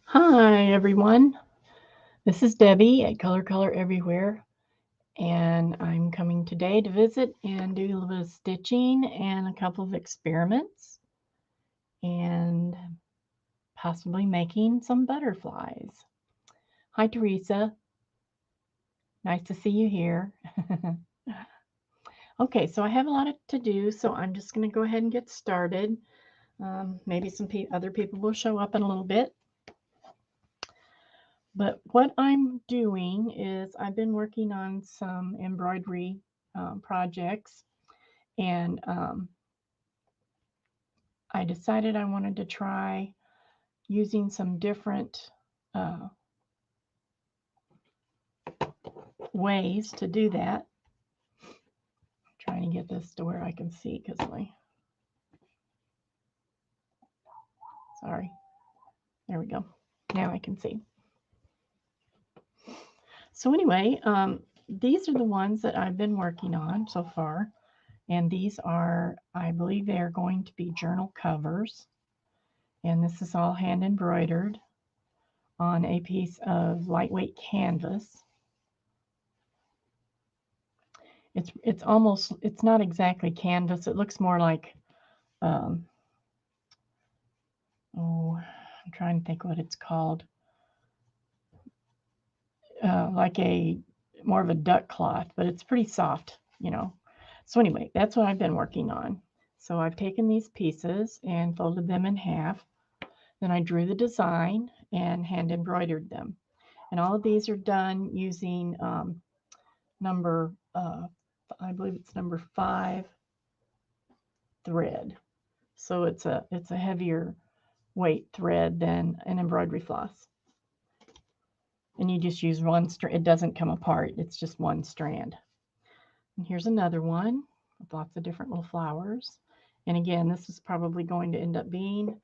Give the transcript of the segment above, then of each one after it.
Hi, everyone. This is Debbie at Color Everywhere, and I'm coming today to visit and do a little bit of stitching and a couple of experiments and possibly making some butterflies. Hi, Teresa. Nice to see you here. Okay, so I have a lot to do, so I'm just going to go ahead and get started. Maybe some other people will show up in a little bit. But what I'm doing is I've been working on some embroidery projects, and I decided I wanted to try using some different uh, ways to do that. I'm trying to get this to where I can see because sorry, there we go. Now I can see. So anyway, these are the ones that I've been working on so far. And these are, I believe they are going to be journal covers. And this is all hand embroidered on a piece of lightweight canvas. It's not exactly canvas. It looks more like um, I'm trying to think what it's called. Like a more of a duck cloth, but it's pretty soft. So anyway, that's what I've been working on. So I've taken these pieces and folded them in half. Then I drew the design and hand embroidered them. And all of these are done using number, I believe it's number 5 thread. So it's a heavier weight thread than an embroidery floss. And you just use one strand. It doesn't come apart. It's just one strand. And here's another one with lots of different little flowers. And again, this is probably going to end up being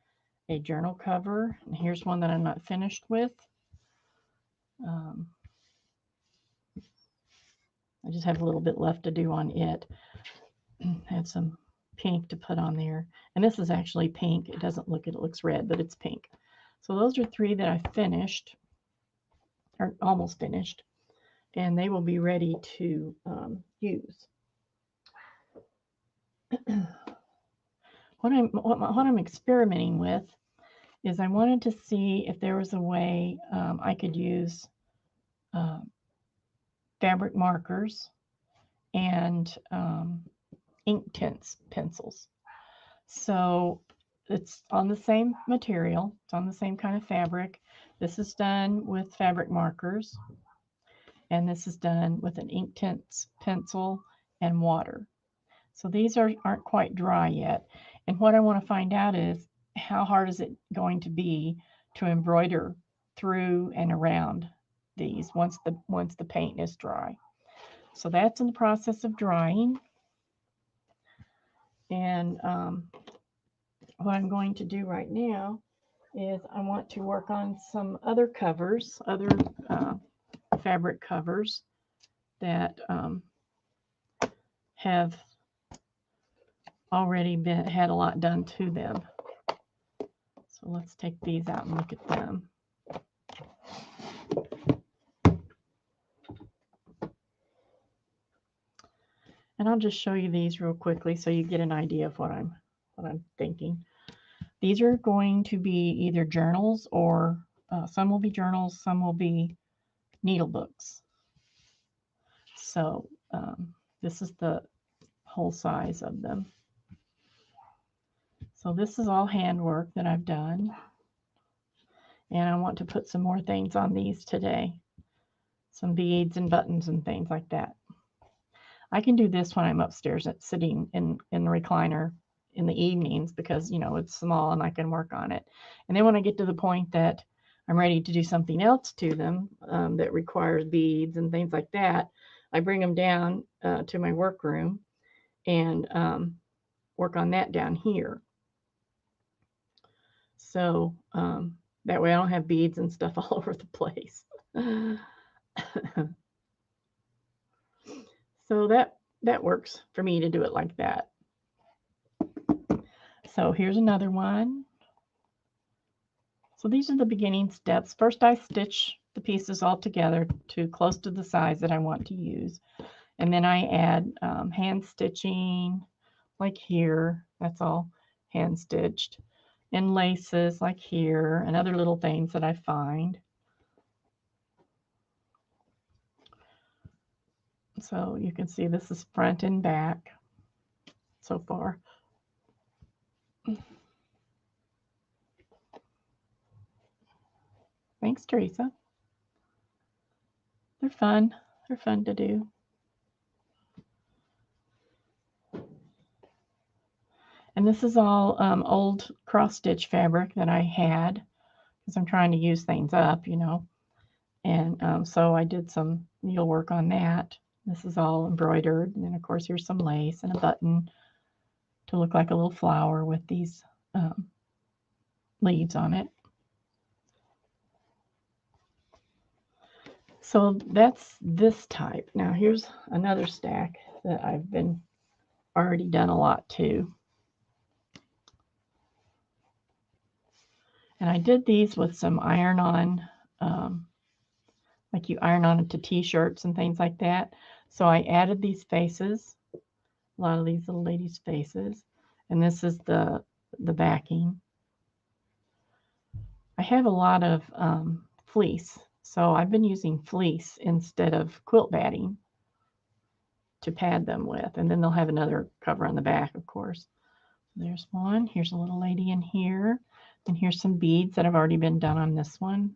a journal cover. And here's one that I'm not finished with. Um, I just have a little bit left to do on it. Had some pink to put on there. And this is actually pink. It looks red, but it's pink. So those are 3 that I finished, or almost finished, and they will be ready to use. what I'm experimenting with is I wanted to see if there was a way I could use uh, fabric markers and Inktense pencils. So it's on the same material, it's on the same kind of fabric. This is done with fabric markers, and this is done with an Inktense pencil and water. So these aren't quite dry yet. And what I want to find out is how hard is it going to be to embroider through and around these once the paint is dry. So that's in the process of drying. And what I'm going to do right now is I want to work on some other covers, other fabric covers that have already had a lot done to them. So let's take these out and look at them. And I'll just show you these real quickly so you get an idea of what I'm thinking. These are going to be either journals or some will be journals, some will be needle books. So this is the whole size of them. So this is all handwork that I've done. And I want to put some more things on these today. Some beads and buttons and things like that. I can do this when I'm upstairs sitting in the recliner in the evenings because, it's small and I can work on it. And then when I get to the point that I'm ready to do something else to them that requires beads and things like that, I bring them down to my workroom and work on that down here. So that way I don't have beads and stuff all over the place. So that works for me to do it like that. So here's another one. So these are the beginning steps. First, I stitch the pieces all together to close to the size that I want to use. And then I add hand stitching, like here. That's all hand stitched. And laces, like here, and other little things that I find. So you can see this is front and back so far. Thanks, Teresa. They're fun. They're fun to do. And this is all old cross stitch fabric that I had because I'm trying to use things up, you know. And so I did some needlework on that. This is all embroidered. And then, of course, here's some lace and a button to look like a little flower with these leaves on it. So that's this type. Now here's another stack that I've been already done a lot too. And I did these with some iron-on, like you iron on to t-shirts and things like that. So I added these faces, a lot of these little ladies' faces, and this is the backing. I have a lot of fleece, so I've been using fleece instead of quilt batting to pad them with, and then they'll have another cover on the back, of course. There's one. Here's a little lady in here, and here's some beads that have already been done on this one.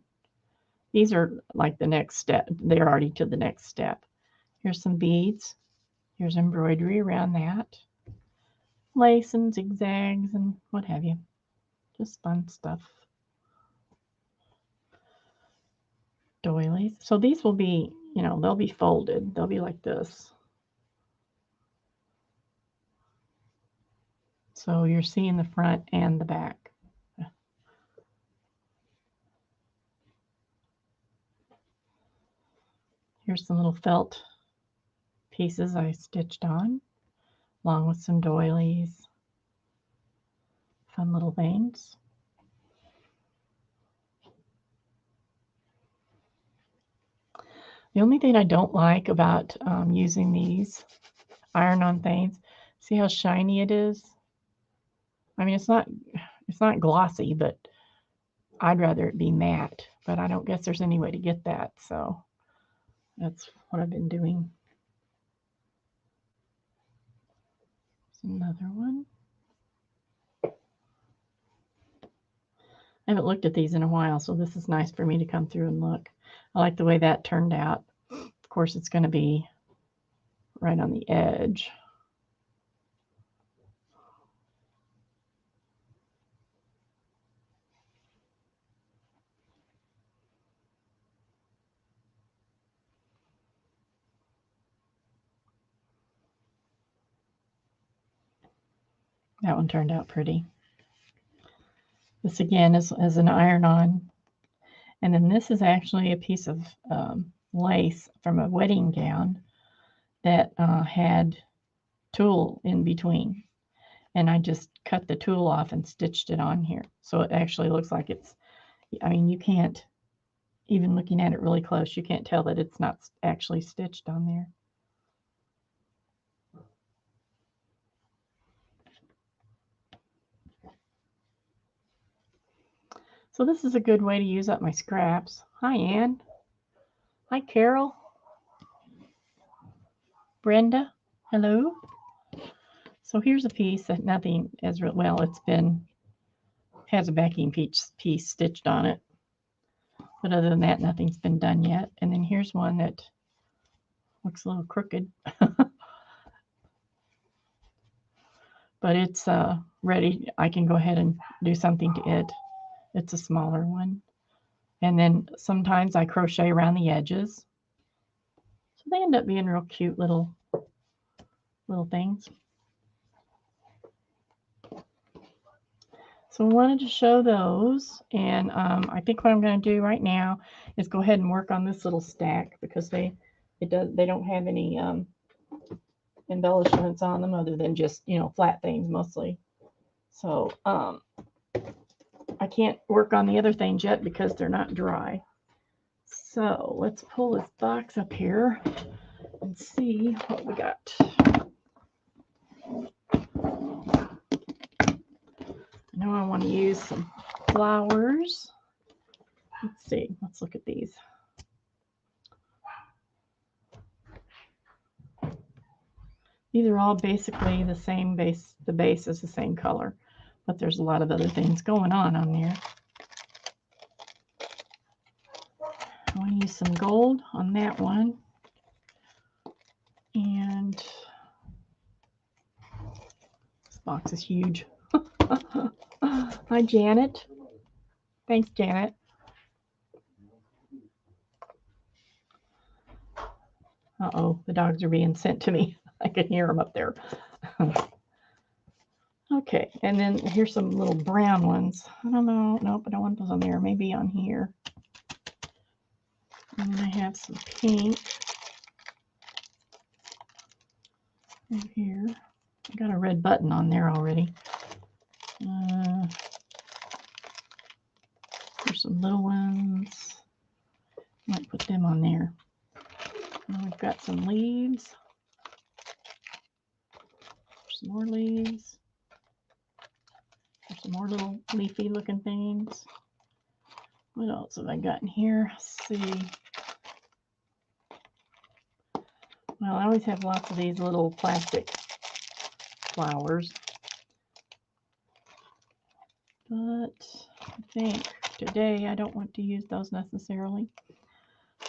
These are like the next step. They're already to the next step. Here's some beads. Here's embroidery around that. Lace and zigzags and what have you. Just fun stuff. Doilies. So these will be, you know, they'll be folded. They'll be like this. So you're seeing the front and the back. Here's some little felt pieces I stitched on, along with some doilies. Fun little things. The only thing I don't like about using these iron-on things, see how shiny it is? I mean, it's not glossy, but I'd rather it be matte. But I don't guess there's any way to get that, so that's what I've been doing. There's another one. I haven't looked at these in a while, so this is nice for me to come through and look. I like the way that turned out. Of course, it's going to be right on the edge. That one turned out pretty. This again is an iron-on. And then this is actually a piece of lace from a wedding gown that had tulle in between. And I just cut the tulle off and stitched it on here. So it actually looks like it's, I mean, you can't, even looking at it really close, you can't tell that it's not actually stitched on there. So this is a good way to use up my scraps. Hi, Anne. Hi, Carol. Brenda. Hello. So here's a piece that nothing as well. It's been has a backing piece stitched on it, but other than that, nothing's been done yet. And then here's one that looks a little crooked, but it's ready. I can go ahead and do something to it. It's a smaller one. And then sometimes I crochet around the edges. So they end up being real cute little things. So I wanted to show those. And I think what I'm going to do right now is go ahead and work on this little stack because they don't have any embellishments on them other than just, you know, flat things mostly. So I I can't work on the other things yet because they're not dry. So let's pull this box up here and see what we got. I know I want to use some flowers. Let's see. Let's look at these. These are all basically the same base. The base is the same color, but there's a lot of other things going on there. I want to use some gold on that one. And this box is huge. Hi, Janet. Thanks, Janet. Uh-oh, the dogs are being sent to me. I can hear them up there. Okay, and then here's some little brown ones. I don't know. Nope, I don't want those on there. Maybe on here. And then I have some pink right here. I got a red button on there already. There's some little ones. Might put them on there. And we've got some leaves. Some more leaves. There's some more little leafy looking things. What else have I got in here? Let's see. Well, I always have lots of these little plastic flowers. But I think today I don't want to use those necessarily.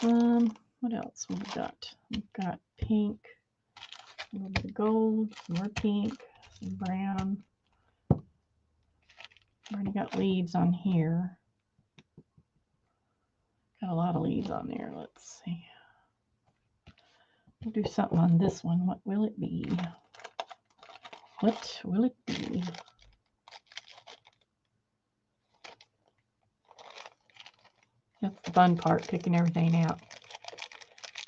What else have we got? We've got pink, a little bit of gold, some more pink, some brown. Already got leaves on here. Got a lot of leaves on there. Let's see. We'll do something on this one. What will it be? What will it be? That's the fun part, picking everything out.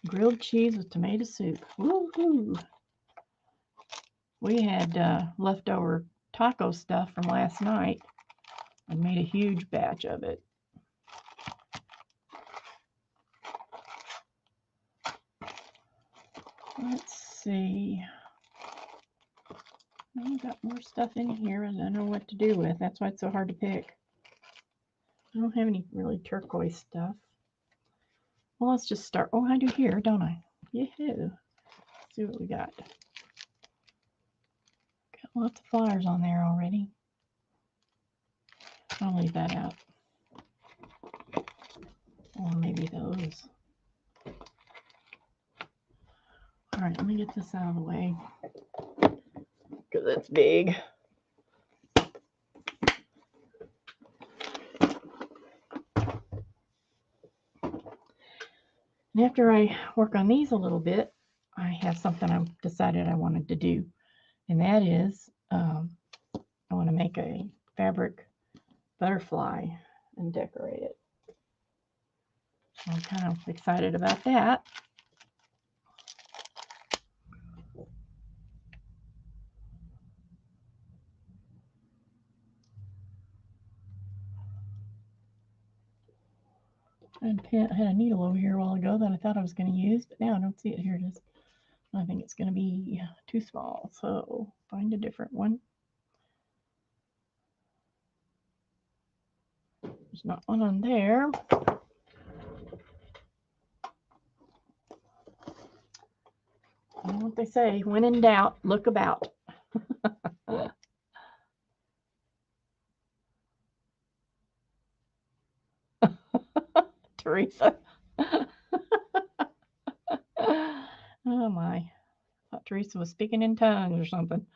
Grilled cheese with tomato soup. Woohoo! We had leftover taco stuff from last night. I made a huge batch of it. Let's see. I've got more stuff in here and I know what to do with. That's why it's so hard to pick. I don't have any really turquoise stuff. Well, let's just start. Oh, I do here, don't I? Yahoo! Let's see what we got. Got lots of flowers on there already. I'll leave that out. Or maybe those. All right, let me get this out of the way because it's big. And after I work on these a little bit, I have something I've decided I wanted to do. And that is, I want to make a fabric butterfly and decorate it. So I'm kind of excited about that. I had a needle over here a while ago that I thought I was going to use, but now I don't see it. Here it is. I think it's going to be too small, so find a different one. There's not one on there. You know what they say, when in doubt, look about. Teresa. Oh my. I thought Teresa was speaking in tongues or something.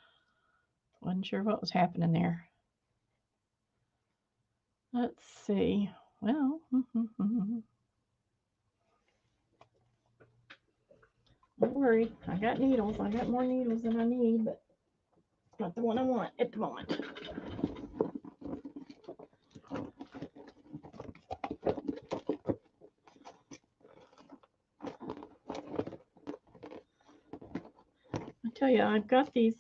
Wasn't sure what was happening there. Let's see. Well, don't worry. I got needles. I got more needles than I need, but not the one I want at the moment. I tell you, I've got these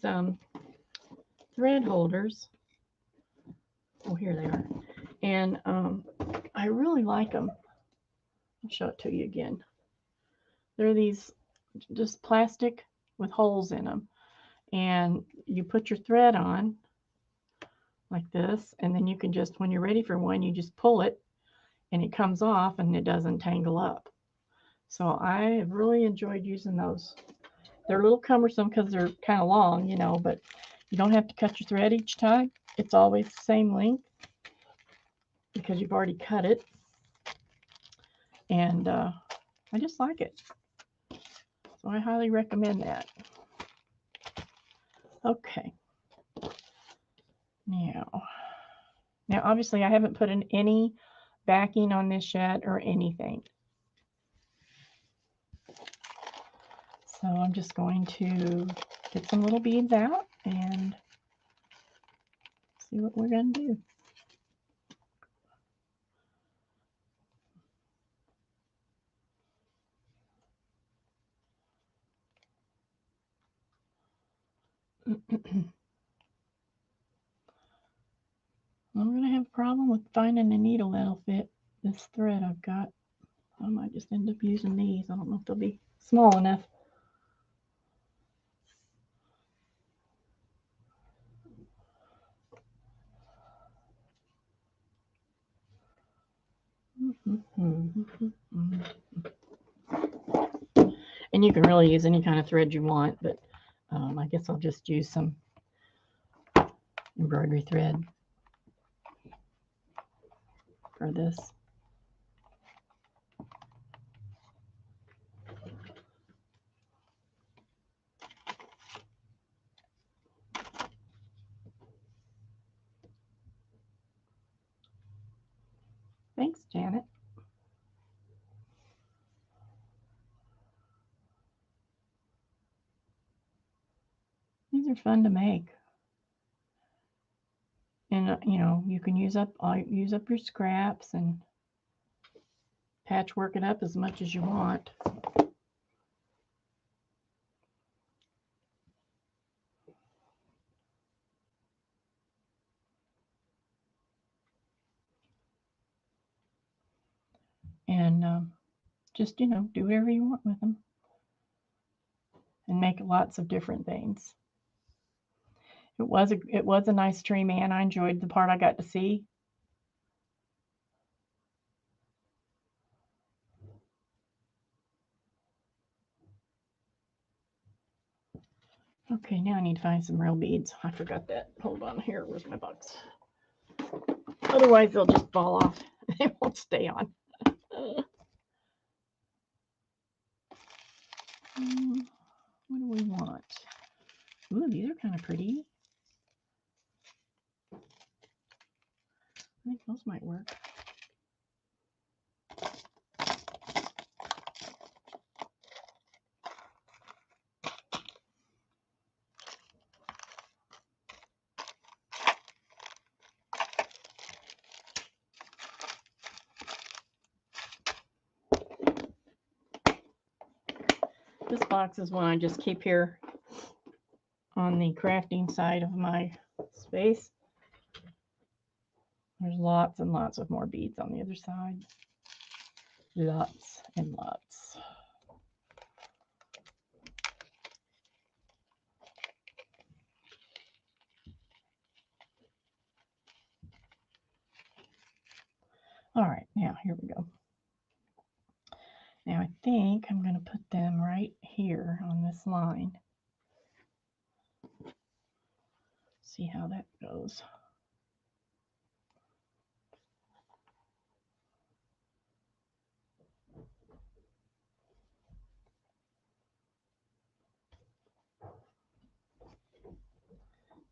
thread holders. Oh, here they are. And I really like them. I'll show it to you again. They're these just plastic with holes in them. And you put your thread on like this, and then you can just, when you're ready for one, you just pull it and it comes off and it doesn't tangle up. So I have really enjoyed using those. They're a little cumbersome because they're kind of long, you know, but you don't have to cut your thread each time. It's always the same length because you've already cut it. And I just like it. So I highly recommend that. Okay. Now obviously I haven't put in any backing on this yet or anything. So I'm just going to get some little beads out and see what we're going to do. I'm going to have a problem with finding a needle that'll fit this thread I've got. I might just end up using these. I don't know if they'll be small enough. And you can really use any kind of thread you want, but I guess I'll just use some embroidery thread for this. Thanks, Janet. These are fun to make. And you know, you can use up your scraps and patchwork it up as much as you want. And just, you know, do whatever you want with them and make lots of different things. It was a nice tree man. I enjoyed the part I got to see. Okay, now I need to find some real beads. I forgot that. Hold on here. Where's my box? Otherwise, they'll just fall off. They won't stay on. What do we want? Ooh, these are kind of pretty. I think those might work. This box is one I just keep here on the crafting side of my space. There's lots and lots of more beads on the other side. Lots and lots. All right, now here we go. Now I think I'm going to put them right here on this line. See how that goes.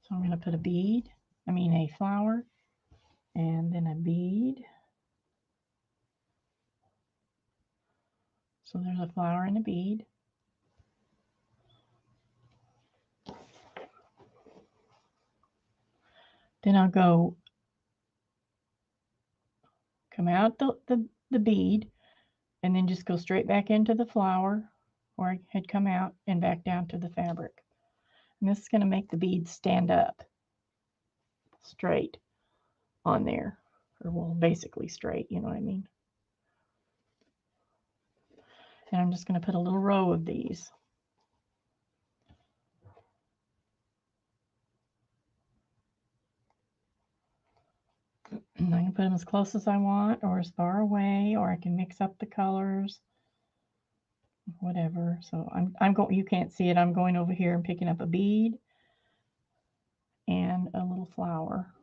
So I'm going to put a flower, and then a bead. So there's a flower and a bead. Then I'll come out the bead and then just go straight back into the flower where I had come out and back down to the fabric. And this is going to make the beads stand up straight on there. or well, basically straight, you know what I mean? And I'm just going to put a little row of these. And I can put them as close as I want or as far away, or I can mix up the colors, whatever. So I'm going, you can't see it, I'm going over here and picking up a bead and a little flower.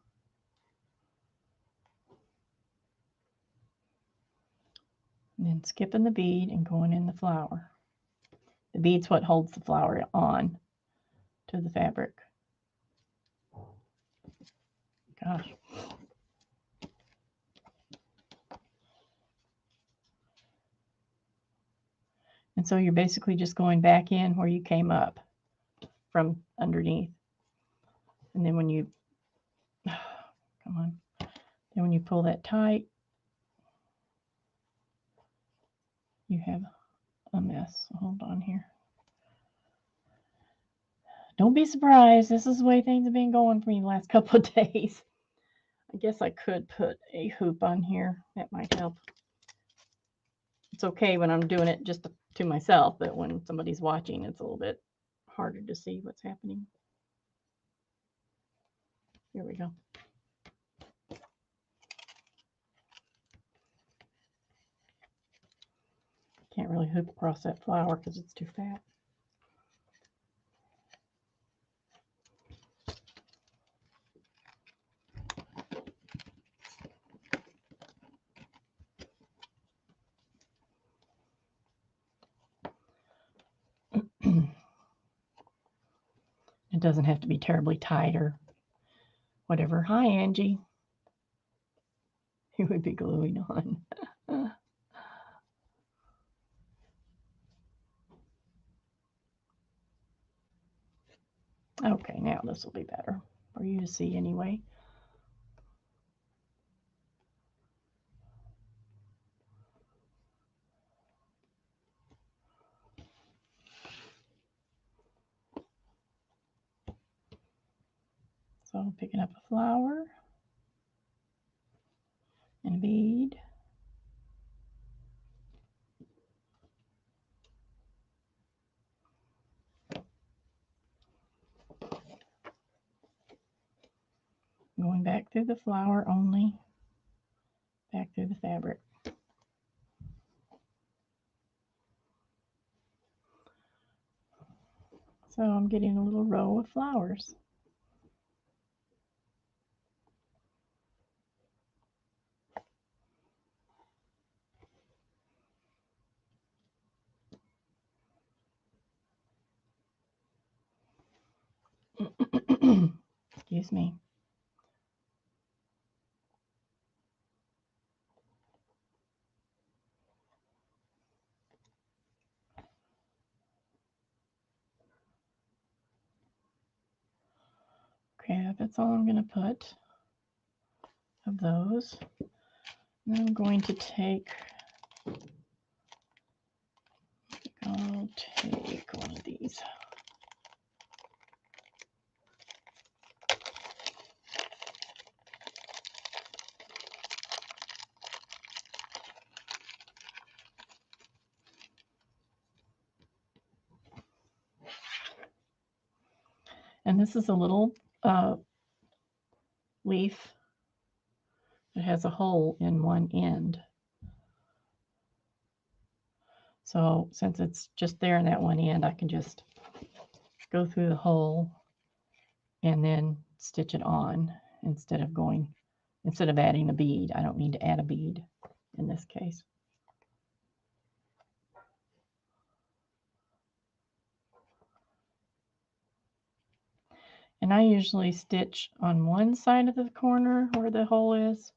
And then skipping the bead and going in the flower. The bead's what holds the flower on to the fabric. Gosh. And so you're basically just going back in where you came up from underneath. And then when you, come on, then when you pull that tight, you have a mess. Hold on here. Don't be surprised. This is the way things have been going for me the last couple of days. I guess I could put a hoop on here. That might help. It's okay when I'm doing it just to myself, but when somebody's watching, it's a little bit harder to see what's happening. Here we go. Can't really hoop across that flower because it's too fat. It doesn't have to be terribly tight or whatever. Hi, Angie. It would be gluing on. Okay, now this will be better for you to see anyway. So I'm picking up a flower and a bead. Going back through the flower only, back through the fabric. So I'm getting a little row of flowers. Excuse me. Okay, that's all I'm going to put of those. And then I'm going to take, I'll take one of these. And this is a little leaf. It has a hole in one end. So since it's just there in that one end, I can just go through the hole and then stitch it on instead of adding a bead. I don't need to add a bead in this case. And I usually stitch on one side of the corner where the hole is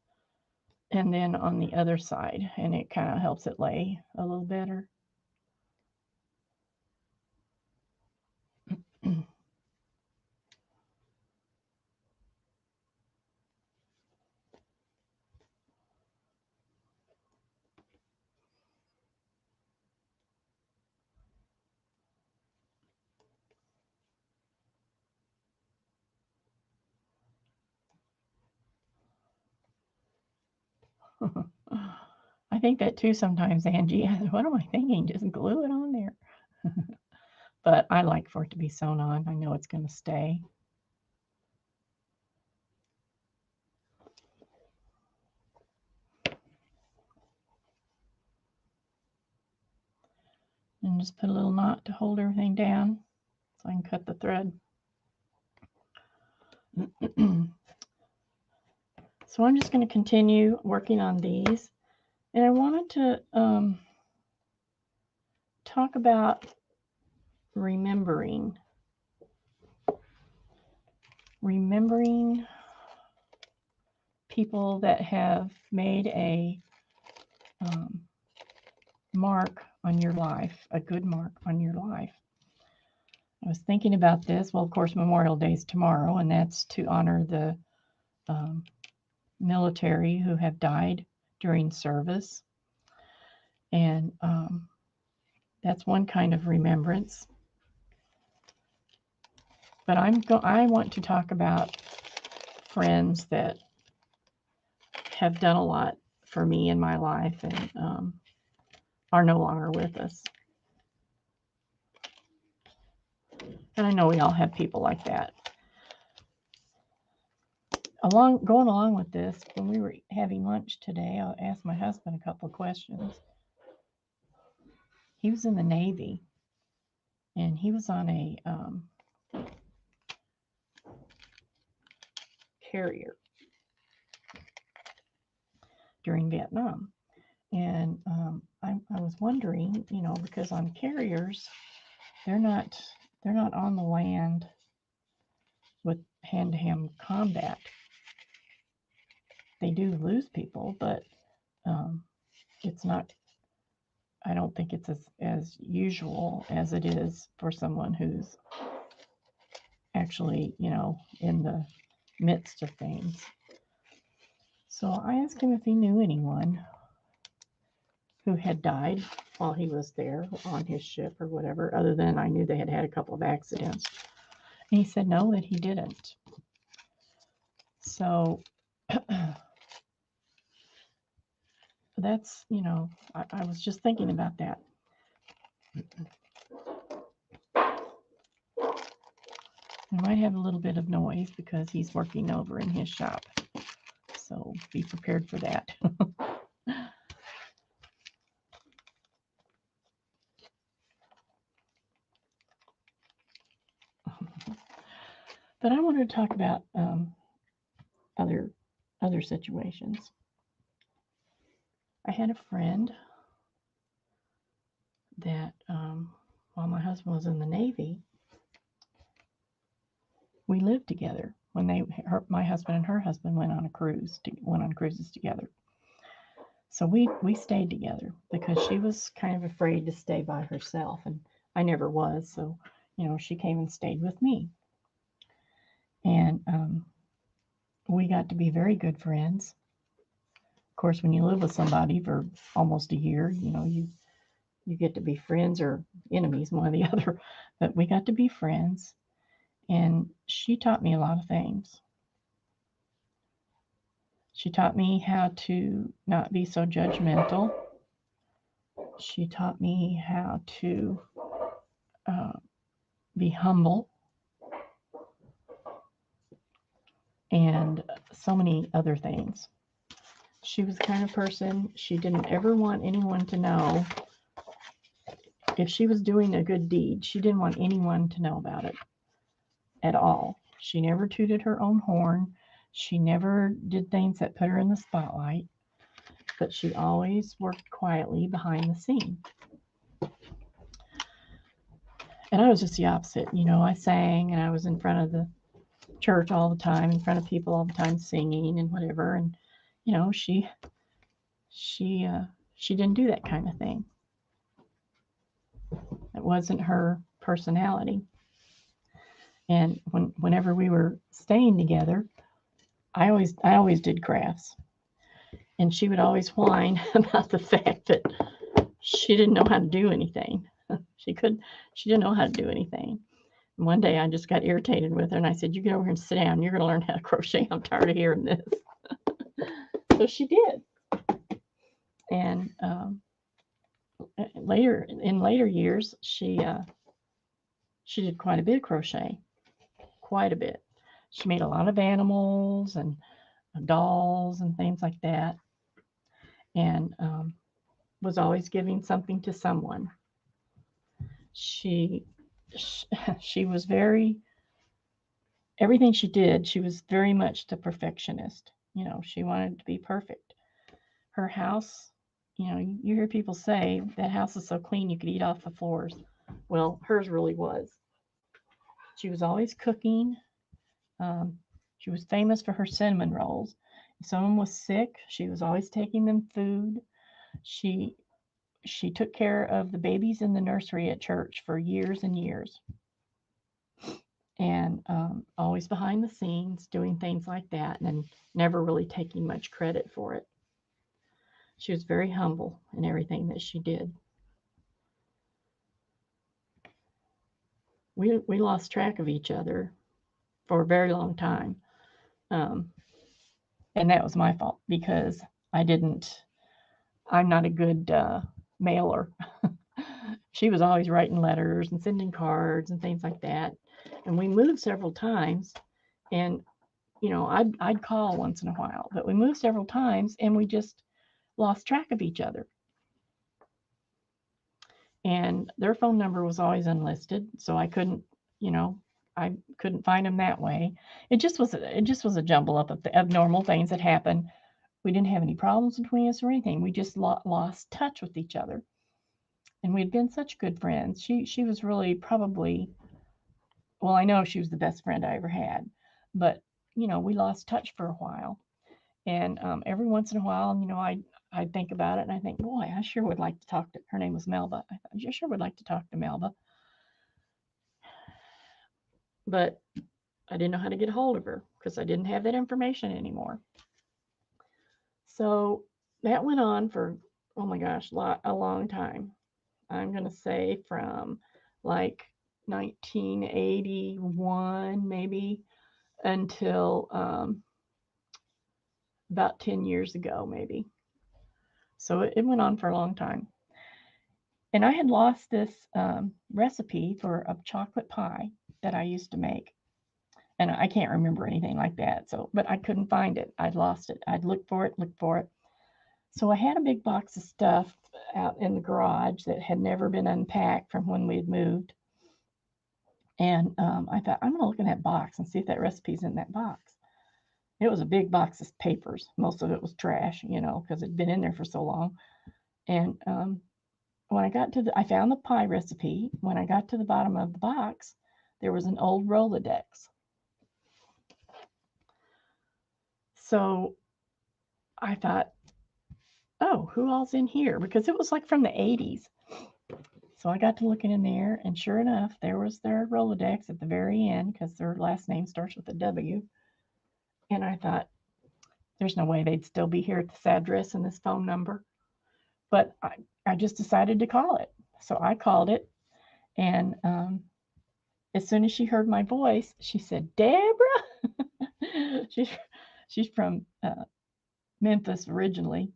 and then on the other side, and it kind of helps it lay a little better. I think that too sometimes, Angie. What am I thinking? Just glue it on there. But I like for it to be sewn on. I know it's going to stay. And just put a little knot to hold everything down so I can cut the thread. So I'm just going to continue working on these. And I wanted to talk about remembering people that have made a mark on your life, a good mark on your life. I was thinking about this. Well, of course, Memorial Day is tomorrow, and that's to honor the military who have died during service. And that's one kind of remembrance. But I want to talk about friends that have done a lot for me in my life and are no longer with us. And I know we all have people like that. Going along with this, when we were having lunch today, I asked my husband a couple of questions. He was in the Navy, and he was on a carrier during Vietnam. And I was wondering, because on carriers, they're not on the land with hand-to-hand combat. They do lose people, but it's not. I don't think it's as usual as it is for someone who's actually, in the midst of things. So I asked him if he knew anyone who had died while he was there on his ship or whatever, other than I knew they had had a couple of accidents. And he said no, that he didn't. So that's, I was just thinking about that. We might have a little bit of noise because he's working over in his shop. So be prepared for that. But I wanted to talk about other situations. I had a friend that while my husband was in the Navy, we lived together. When my husband and her husband went on cruises together. So we stayed together because she was kind of afraid to stay by herself, and I never was. So she came and stayed with me, and we got to be very good friends. Of course, when you live with somebody for almost a year, you get to be friends or enemies, one or the other. But we got to be friends, and she taught me a lot of things. She taught me how to not be so judgmental. She taught me how to be humble, and so many other things. She was the kind of person, she didn't ever want anyone to know if she was doing a good deed. She didn't want anyone to know about it at all. She never tooted her own horn. She never did things that put her in the spotlight, but she always worked quietly behind the scene. And I was just the opposite. I sang and I was in front of the church all the time, in front of people all the time, singing and whatever. And she didn't do that kind of thing. It wasn't her personality. And whenever we were staying together, I always did crafts, and she would always whine about the fact that she didn't know how to do anything. She didn't know how to do anything. And one day I just got irritated with her, and I said, "You get over here and sit down. You're going to learn how to crochet. I'm tired of hearing this." So she did. And in later years, she did quite a bit of crochet, quite a bit. She made a lot of animals and dolls and things like that, and was always giving something to someone. She she was very everything she did. She was very much the perfectionist. She wanted to be perfect. Her house, you hear people say that house is so clean you could eat off the floors. Well, hers really was. She was always cooking. Um, she was famous for her cinnamon rolls. If someone was sick, she was always taking them food. She she took care of the babies in the nursery at church for years and years, and always behind the scenes doing things like that, and never really taking much credit for it. She was very humble in everything that she did. We lost track of each other for a very long time, um, and that was my fault because I didn't. I'm not a good mailer. She was always writing letters and sending cards and things like that. And we moved several times, and I'd call once in a while, but we moved several times, and we just lost track of each other. And their phone number was always unlisted, so you know, I couldn't find them that way. It just was a jumble up of abnormal things that happened. We didn't have any problems between us or anything. We just lost touch with each other, and we'd been such good friends. She was really probably, well, I know she was the best friend I ever had, but we lost touch for a while. And every once in a while, I think about it and I think, boy, I sure would like to talk to her. Name was Melba. I thought, I sure would like to talk to Melba, but I didn't know how to get a hold of her because I didn't have that information anymore. So that went on for, oh my gosh, a long time. I'm going to say from like 1981 maybe until about 10 years ago maybe. So it went on for a long time. And I had lost this recipe for a chocolate pie that I used to make. And I can't remember anything like that. So, but I couldn't find it. I'd lost it. I'd looked for it, looked for it. So I had a big box of stuff out in the garage that had never been unpacked from when we had moved. And I thought, I'm going to look in that box and see if that recipe's in that box. It was a big box of papers. Most of it was trash, because it'd been in there for so long. And when I found the pie recipe. When I got to the bottom of the box, there was an old Rolodex. So I thought, oh, who all's in here? Because it was like from the 80s. So I got to looking in there, and sure enough, there was their Rolodex at the very end because their last name starts with a W. And I thought, there's no way they'd still be here at this address and this phone number. But I just decided to call it. So I called it, and as soon as she heard my voice, she said, Deborah. she's, she's from Memphis originally.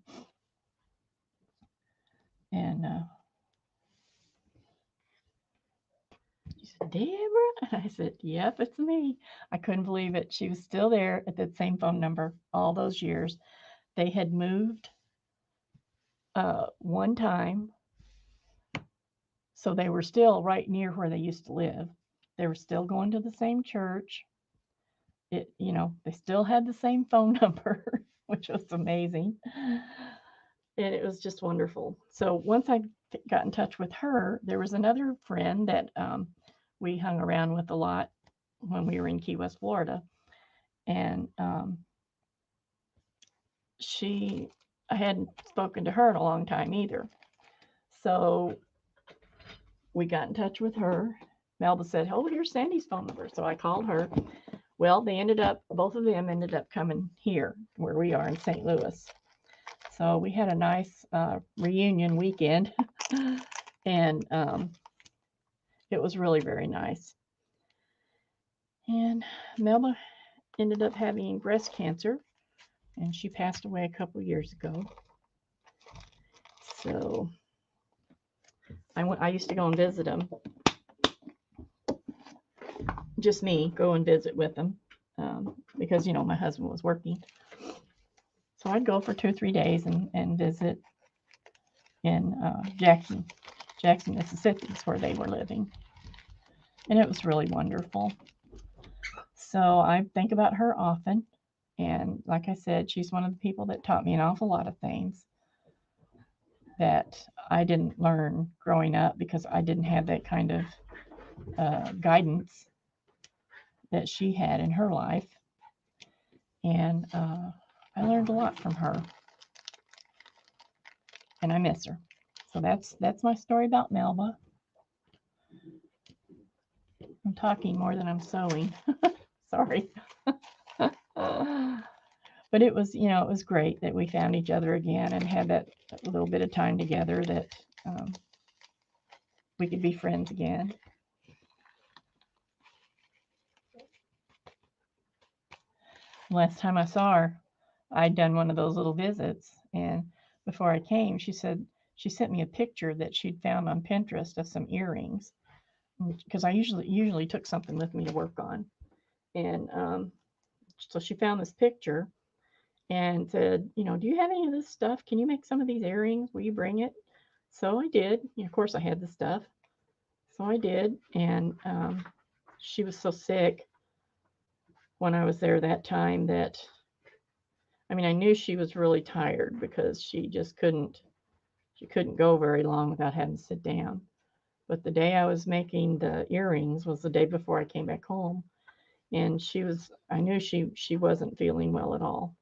And she said, Deborah? And I said, yep, it's me. I couldn't believe it. She was still there at that same phone number all those years. They had moved one time, so they were still right near where they used to live. They were still going to the same church. They still had the same phone number, which was amazing. And it was just wonderful. So once I got in touch with her, there was another friend that we hung around with a lot when we were in Key West, Florida. And I hadn't spoken to her in a long time either. So we got in touch with her. Melba said, oh, here's Sandy's phone number. So I called her. Well, both of them ended up coming here where we are in St. Louis. So we had a nice reunion weekend, and it was really very nice. And Melba ended up having breast cancer, and she passed away a couple years ago. So I used to go and visit them. Just me, go and visit with them. Because, my husband was working. So I'd go for 2 or 3 days and visit in Jackson, Mississippi is where they were living. And it was really wonderful. So I think about her often. And like I said, she's one of the people that taught me an awful lot of things that I didn't learn growing up because I didn't have that kind of guidance that she had in her life. And I learned a lot from her. And I miss her. So that's my story about Melba. I'm talking more than I'm sewing. Sorry. But it was great that we found each other again and had that little bit of time together that we could be friends again. Last time I saw her, I'd done one of those little visits, and before I came, she said she sent me a picture that she'd found on Pinterest of some earrings, because I usually took something with me to work on, and so she found this picture and said, do you have any of this stuff? Can you make some of these earrings? Will you bring it? So I did. Of course, I had the stuff. So I did. And she was so sick when I was there that time that, I knew she was really tired because she just couldn't go very long without having to sit down. But the day I was making the earrings was the day before I came back home. And I knew she wasn't feeling well at all.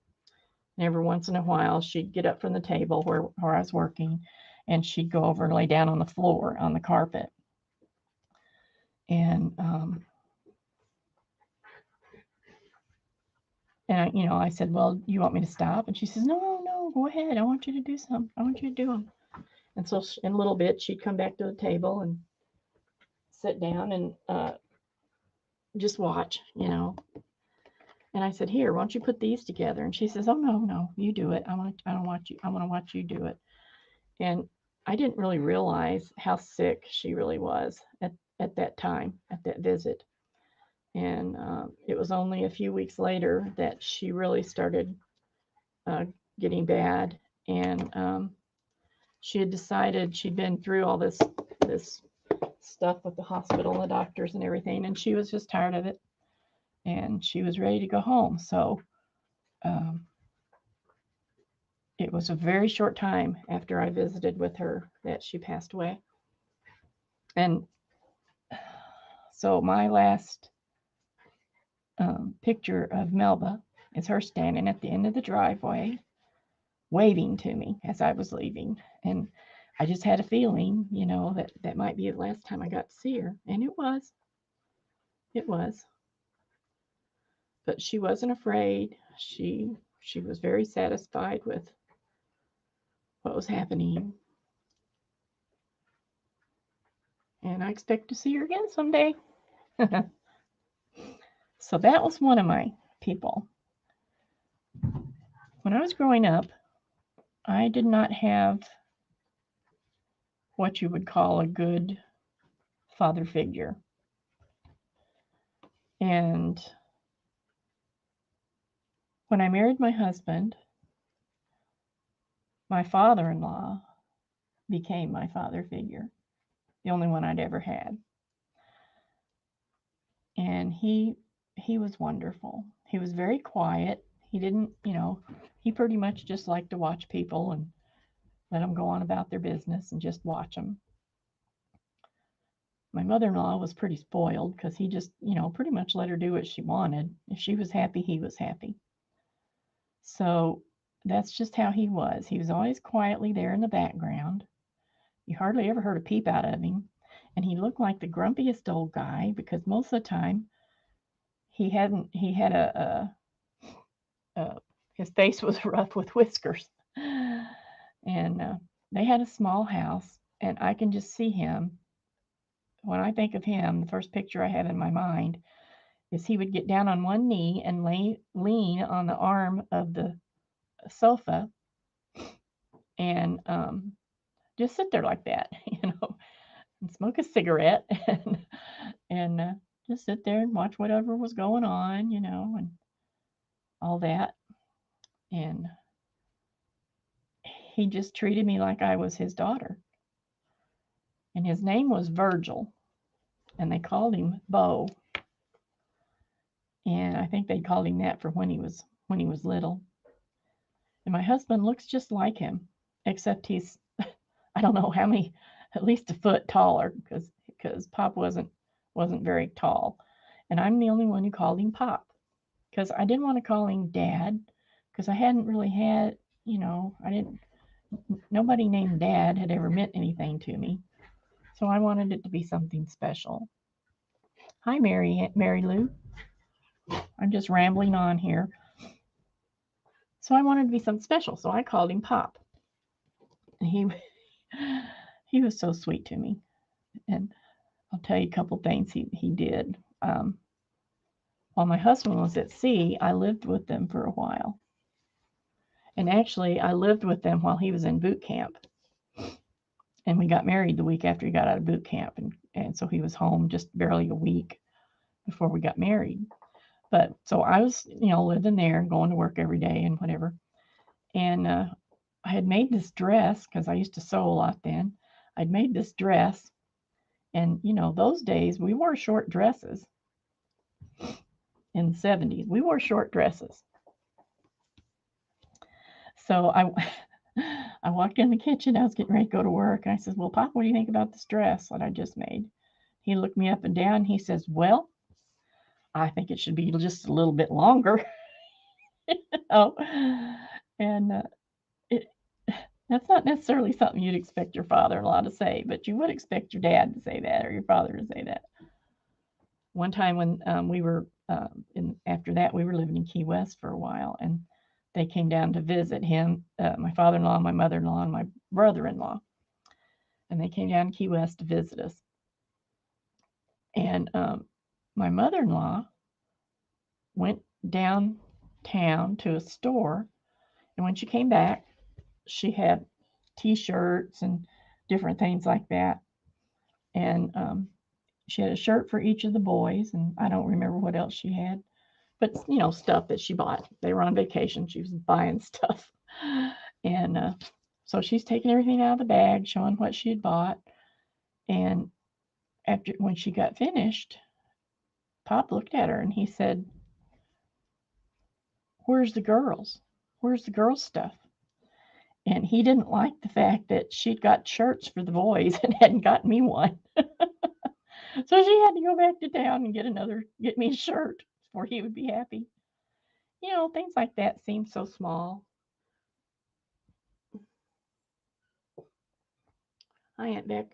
And every once in a while, she'd get up from the table where I was working, and she'd go over and lay down on the floor on the carpet. And I said, "Well, you want me to stop?" And she says, "No, go ahead. I want you to do some. I want you to do them." And so in a little bit, she'd come back to the table and sit down and just watch. And I said, "Here, why don't you put these together?" And she says, "Oh no, you do it. I want to watch you do it." And I didn't really realize how sick she really was at that time, at that visit. And it was only a few weeks later that she really started getting bad. And she had decided she'd been through all this stuff with the hospital and the doctors and everything, and she was just tired of it. And she was ready to go home. So it was a very short time after I visited with her that she passed away. And so my last picture of Melba is her standing at the end of the driveway, waving to me as I was leaving. And I just had a feeling, that might be the last time I got to see her. And it was. It was. But she wasn't afraid. She was very satisfied with what was happening. And I expect to see her again someday. So that was one of my people. When I was growing up, I did not have what you would call a good father figure. And when I married my husband, my father-in-law became my father figure, the only one I'd ever had. And he was wonderful. He was very quiet. He didn't, he pretty much just liked to watch people and let them go on about their business and just watch them. My mother-in-law was pretty spoiled because he just, pretty much let her do what she wanted. If she was happy, he was happy. So that's just how he was. He was always quietly there in the background. You hardly ever heard a peep out of him. And he looked like the grumpiest old guy because most of the time he had his face was rough with whiskers. And they had a small house, and I can just see him. When I think of him, the first picture I have in my mind is he would get down on one knee and lean on the arm of the sofa and just sit there like that, and smoke a cigarette and just sit there and watch whatever was going on, and all that. And he just treated me like I was his daughter. And his name was Virgil, and they called him Bo. And I think they called him that for when he was little. And my husband looks just like him, except he's I don't know how many, at least a foot taller, because Pop wasn't very tall, and I'm the only one who called him Pop because I didn't want to call him Dad because I hadn't really had, I didn't. Nobody named Dad had ever meant anything to me, so I wanted it to be something special. Hi, Mary Lou. I'm just rambling on here. So I wanted to be something special, so I called him Pop. And he was so sweet to me. And I'll tell you a couple things he did. While my husband was at sea, I lived with them for a while. And actually, I lived with them while he was in boot camp. And we got married the week after he got out of boot camp. And so he was home just barely a week before we got married. But so I was, living there and going to work every day and whatever. And I had made this dress because I used to sew a lot then. I'd made this dress. And, those days we wore short dresses in the 70s. We wore short dresses. So I walked in the kitchen. I was getting ready to go to work. And I said, well, Pop, what do you think about this dress that I just made? He looked me up and down. He says, well, I think it should be just a little bit longer. Oh, and it, that's not necessarily something you'd expect your father-in-law to say, but you would expect your dad to say that or your father to say that. One time when we were after that, we were living in Key West for a while, and they came down to visit him, my father-in-law, my mother-in-law, and my brother-in-law, and they came down to Key West to visit us. And my mother-in-law went downtown to a store, and when she came back, she had T-shirts and different things like that, and she had a shirt for each of the boys, and I don't remember what else she had, but stuff that she bought. They were on vacation. She was buying stuff, and so she's taking everything out of the bag, showing what she had bought, and when she got finished, Pop looked at her and he said, "Where's the girls? Where's the girls' stuff?" And he didn't like the fact that she'd got shirts for the boys and hadn't got me one. So she had to go back to town and get me a shirt before he would be happy. Things like that seem so small. Hi, Aunt Beck.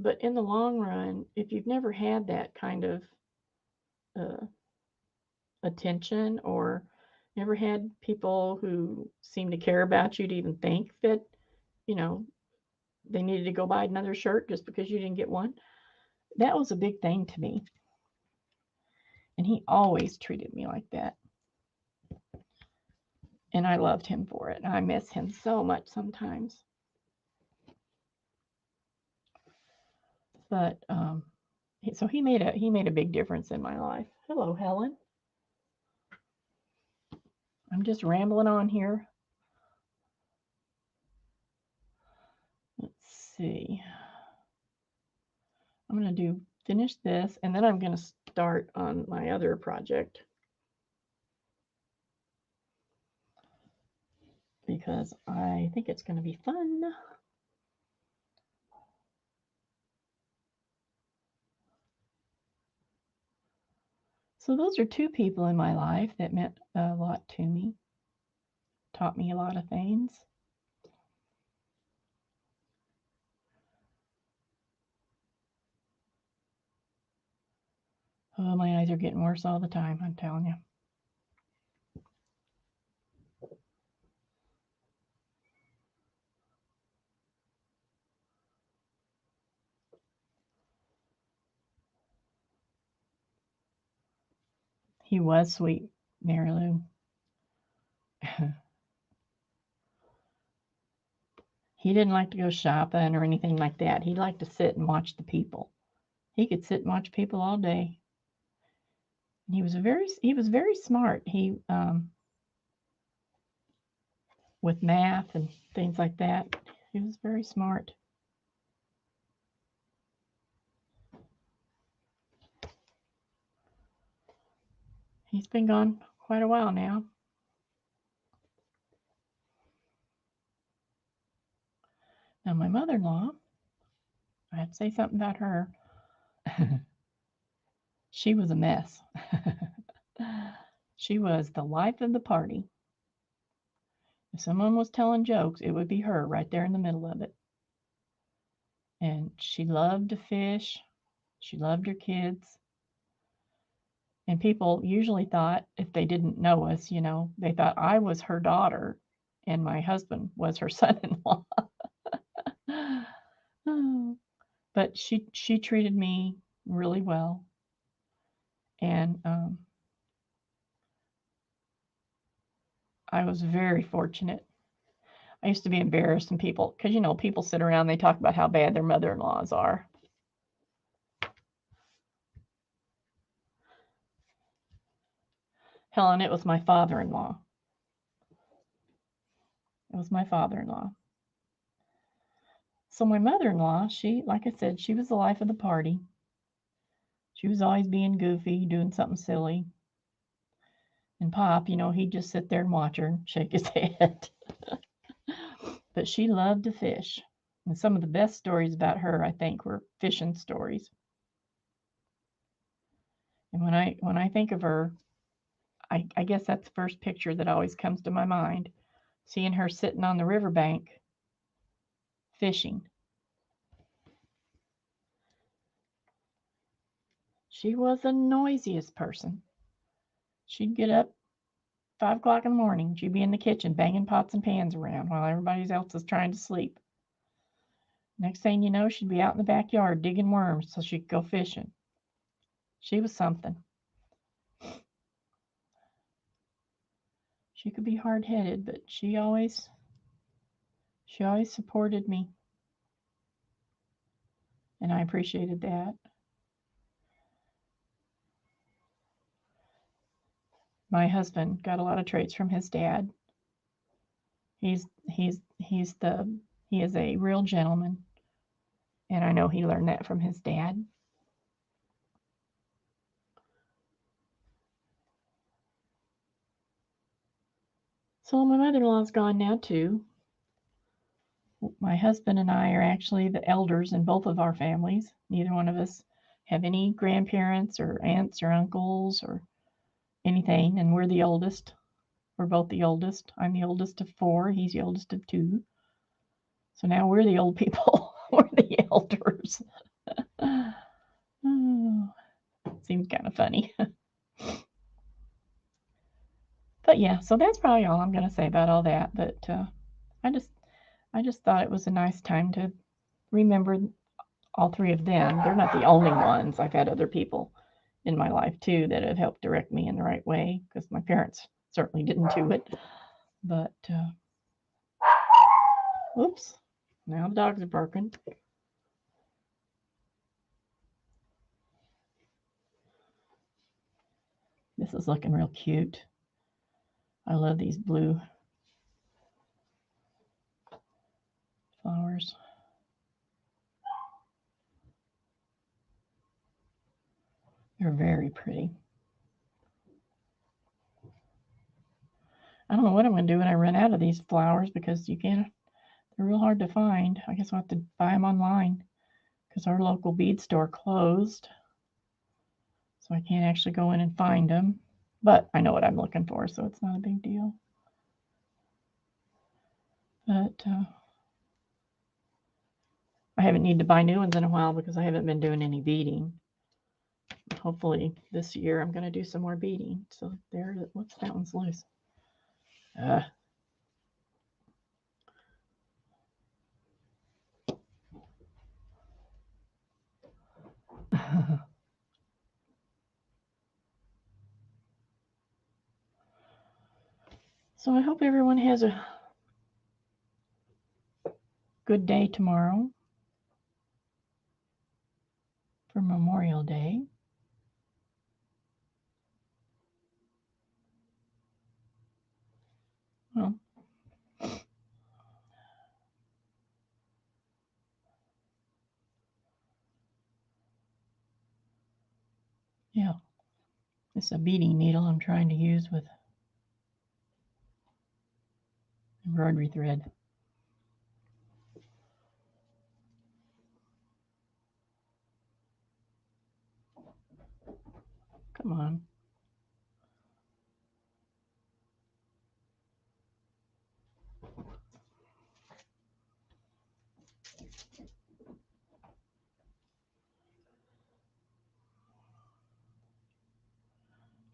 But in the long run, if you've never had that kind of uh, attention or never had people who seem to care about you to even think that, you know, they needed to go buy another shirt just because you didn't get one, that was a big thing to me. And he always treated me like that. And I loved him for it. I miss him so much sometimes. But so he made a big difference in my life. Hello, Helen. I'm just rambling on here. Let's see. I'm going to finish this, and then I'm going to start on my other project because I think it's going to be fun. So those are two people in my life that meant a lot to me, taught me a lot of things. Oh, my eyes are getting worse all the time, I'm telling you. He was sweet, Mary Lou. He didn't like to go shopping or anything like that. He liked to sit and watch the people. He could sit and watch people all day. And he was very smart. He with math and things like that. He was very smart. He's been gone quite a while now. Now, my mother-in-law, I have to say something about her. She was a mess. She was the life of the party. If someone was telling jokes, it would be her right there in the middle of it. And she loved to fish. She loved her kids. And people usually thought, if they didn't know us, they thought I was her daughter and my husband was her son-in-law. But she treated me really well. And I was very fortunate. I used to be embarrassed when people, because people sit around, they talk about how bad their mother-in-laws are. Helen, it was my father-in-law. It was my father-in-law. So my mother-in-law, she, like I said, she was the life of the party. She was always being goofy, doing something silly. And Pop, he'd just sit there and watch her and shake his head. But she loved to fish. And some of the best stories about her, I think, were fishing stories. And when I think of her, I guess that's the first picture that always comes to my mind. Seeing her sitting on the riverbank fishing. She was the noisiest person. She'd get up 5 o'clock in the morning. She'd be in the kitchen banging pots and pans around while everybody else is trying to sleep. Next thing you know, she'd be out in the backyard digging worms so she could go fishing. She was something. She could be hard-headed, but she always supported me. And I appreciated that. My husband got a lot of traits from his dad. He is a real gentleman, and I know he learned that from his dad. So my mother-in-law's gone now too. My husband and I are actually the elders in both of our families. Neither one of us have any grandparents or aunts or uncles or anything, and we're the oldest. We're both the oldest. I'm the oldest of 4. He's the oldest of 2. So now we're the old people. We're the elders. Oh, seems kind of funny. But yeah, so that's probably all I'm going to say about all that. But I just thought it was a nice time to remember all 3 of them. They're not the only ones. I've had other people in my life too that have helped direct me in the right way, because my parents certainly didn't do it. But oops, now the dogs are barking. This is looking real cute. I love these blue flowers. They're very pretty. I don't know what I'm going to do when I run out of these flowers, because they're real hard to find. I guess I'll have to buy them online, because our local bead store closed. So I can't actually go in and find them. But I know what I'm looking for, so it's not a big deal. But I haven't needed to buy new ones in a while because I haven't been doing any beading. Hopefully this year I'm going to do some more beading. So there, whoops, that one's loose. So I hope everyone has a good day tomorrow for Memorial Day. Well, yeah, it's a beading needle I'm trying to use with embroidery thread. Come on.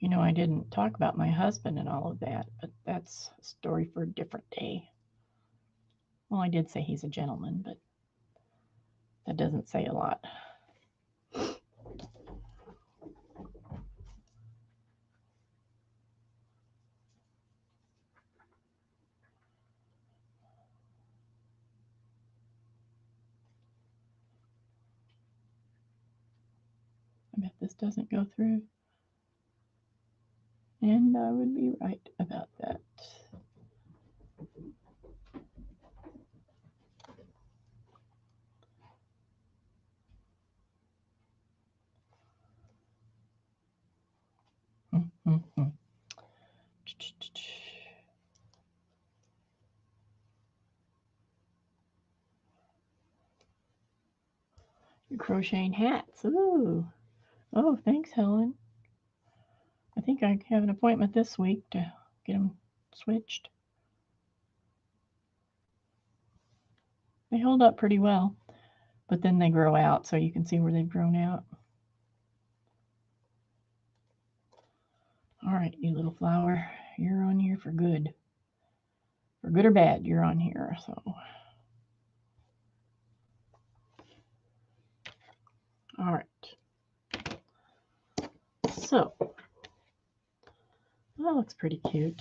You know, I didn't talk about my husband and all of that, but that's a story for a different day. Well, I did say he's a gentleman, but that doesn't say a lot. I bet this doesn't go through. And I would be right about that. You're crocheting hats. Ooh. Oh, thanks, Helen. I think I have an appointment this week to get them switched. They hold up pretty well, but then they grow out, so you can see where they've grown out. All right, you little flower, you're on here for good. For good or bad, you're on here. So, all right. So, that looks pretty cute.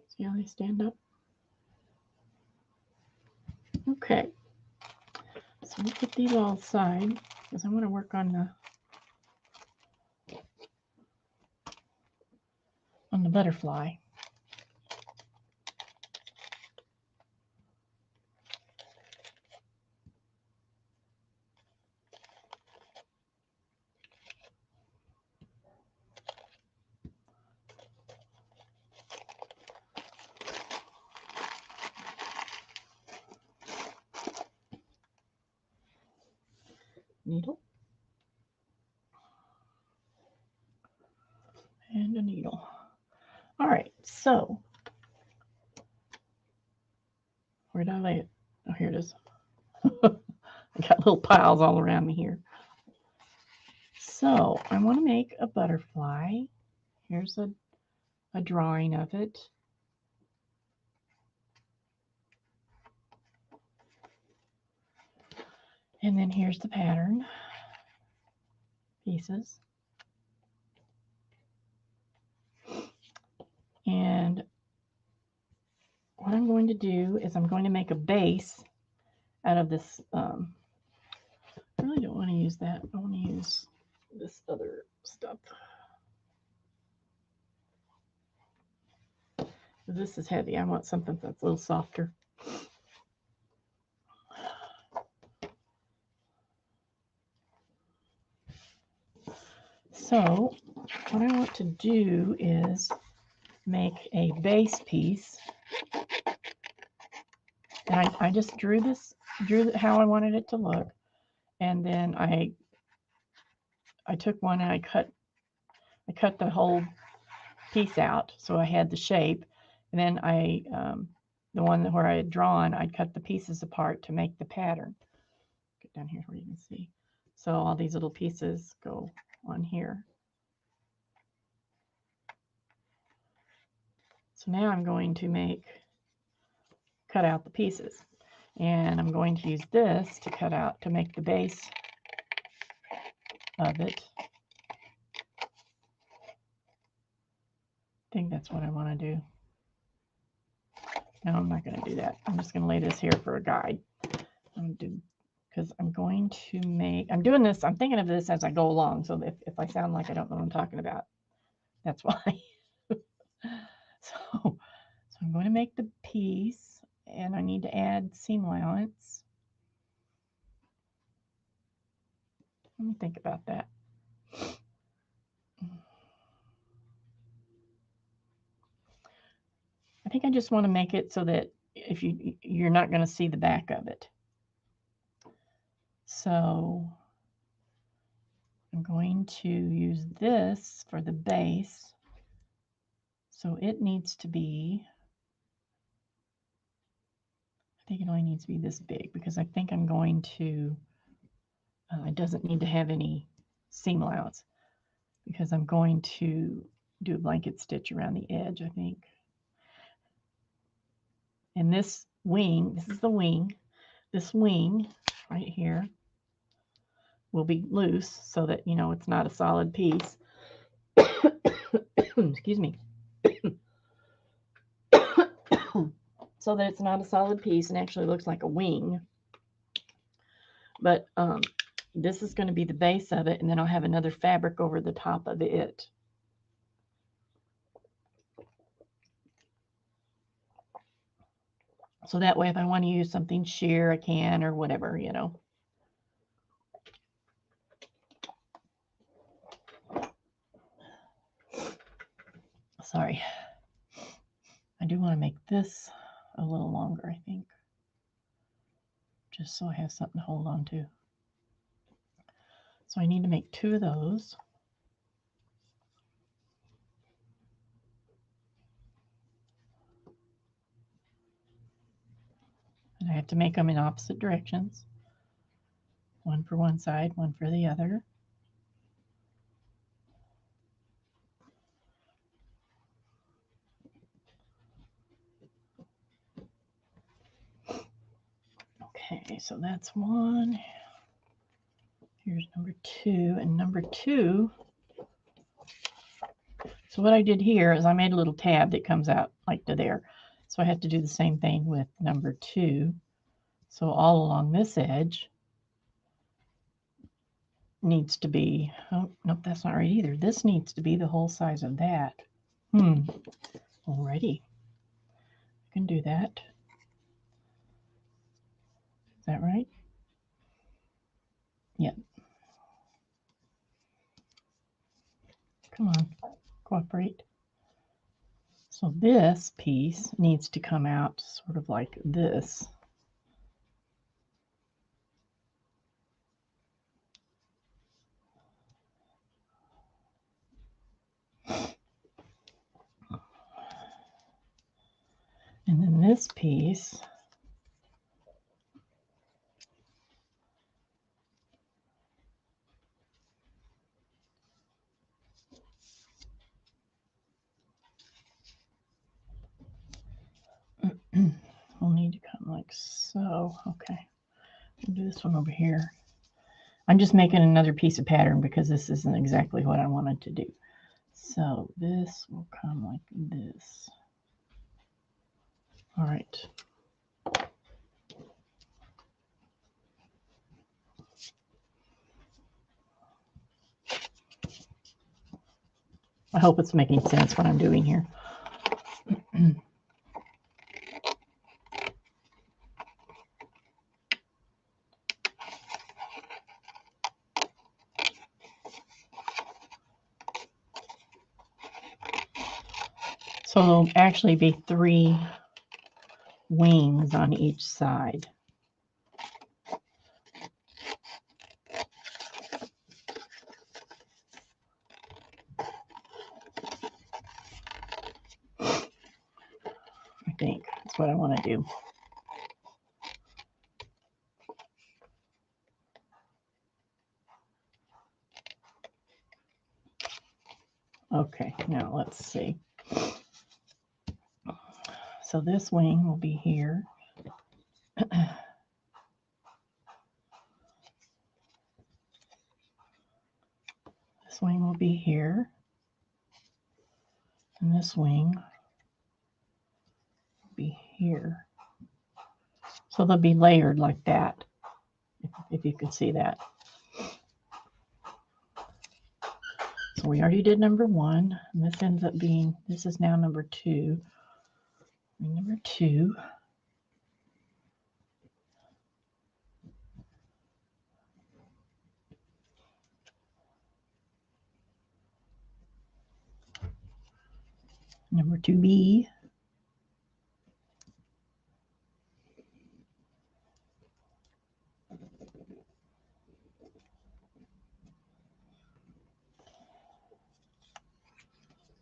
See how they stand up? Okay. So we'll put these all aside because I want to work on the butterfly. Needle and a needle. All right, so where did I lay it? Oh, here it is. I got little piles all around me here. So I want to make a butterfly. Here's a drawing of it. And then here's the pattern pieces. And what I'm going to do is I'm going to make a base out of this. I really don't want to use that. I want to use this other stuff. This is heavy. I want something that's a little softer. So what I want to do is make a base piece. And I just drew how I wanted it to look. And then I took one and I cut the whole piece out so I had the shape. And then the one where I had drawn, I'd cut the pieces apart to make the pattern. Get down here where you can see. So all these little pieces go on here. So now I'm going to cut out the pieces. And I'm going to use this to make the base of it. think that's what I want to do. No, I'm not going to do that. I'm just going to lay this here for a guide. Because I'm going to make, I'm doing this, I'm thinking of this as I go along. So if I sound like I don't know what I'm talking about, that's why. So I'm going to make the piece, and I need to add seam allowance. Let me think about that. I think I just want to make it so that if you're not going to see the back of it. So I'm going to use this for the base. So it needs to be, I think it only needs to be this big, because I think I'm going to, it doesn't need to have any seam allowance, because I'm going to do a blanket stitch around the edge, I think. And this wing, this is the wing, this wing right here will be loose so that, you know, it's not a solid piece. Excuse me. So that it's not a solid piece and actually looks like a wing. But this is going to be the base of it, and then I'll have another fabric over the top of it. So that way, if I want to use something sheer, I can, or whatever, you know. Sorry. I do want to make this a little longer, I think, just so I have something to hold on to. So I need to make 2 of those. And I have to make them in opposite directions. One for one side, one for the other. Okay, so that's 1. Here's number 2, and number 2. So what I did here is I made a little tab that comes out like to there. So I have to do the same thing with number 2. So all along this edge needs to be, oh, nope, that's not right either. This needs to be the whole size of that. Alrighty. I can do that. Is that right? Yep. Come on, cooperate. So this piece needs to come out sort of like this. And then this piece will need to come like so. Okay, I'll do this one over here. I'm just making another piece of pattern because this isn't exactly what I wanted to do. So this will come like this. All right. I hope it's making sense what I'm doing here. So there'll actually be 3 wings on each side. I think that's what I want to do. Okay, now let's see. So this wing will be here. This wing will be here. And this wing will be here. So they'll be layered like that, if you can see that. So we already did number 1, and this ends up being, this is now number 2. Number 2. Number 2B.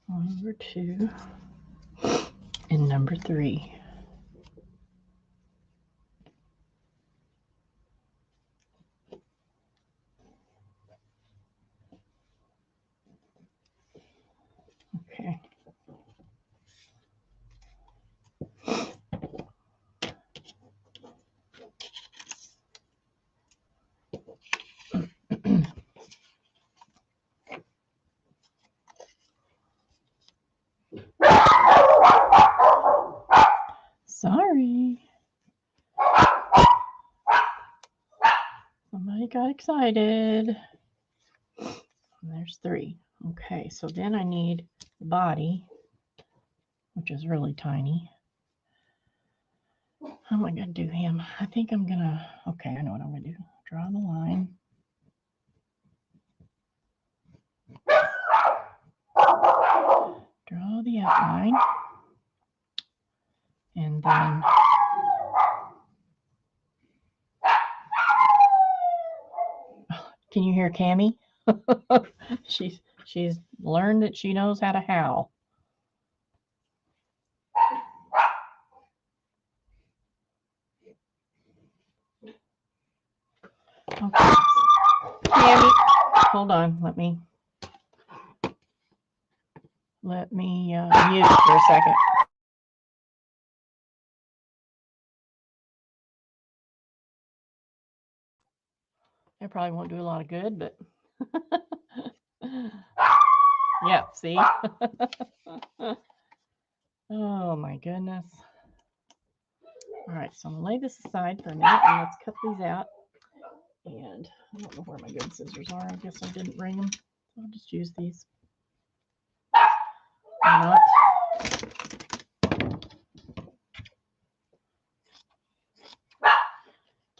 Number 2. And number 3. Okay. Sorry. Somebody got excited. And there's 3. Okay, so then I need the body, which is really tiny. How am I going to do him? I think I'm going to, okay, I know what I'm going to do. Draw the line. Draw the outline. And then can you hear Cammie? She's learned that she knows how to howl. Okay. Cammie, hold on. Let me mute for a second. It probably won't do a lot of good, but yeah, see? Oh my goodness. All right, so I'm gonna lay this aside for a minute and let's cut these out. And I don't know where my good scissors are. I guess I didn't bring them. So I'll just use these. Why not?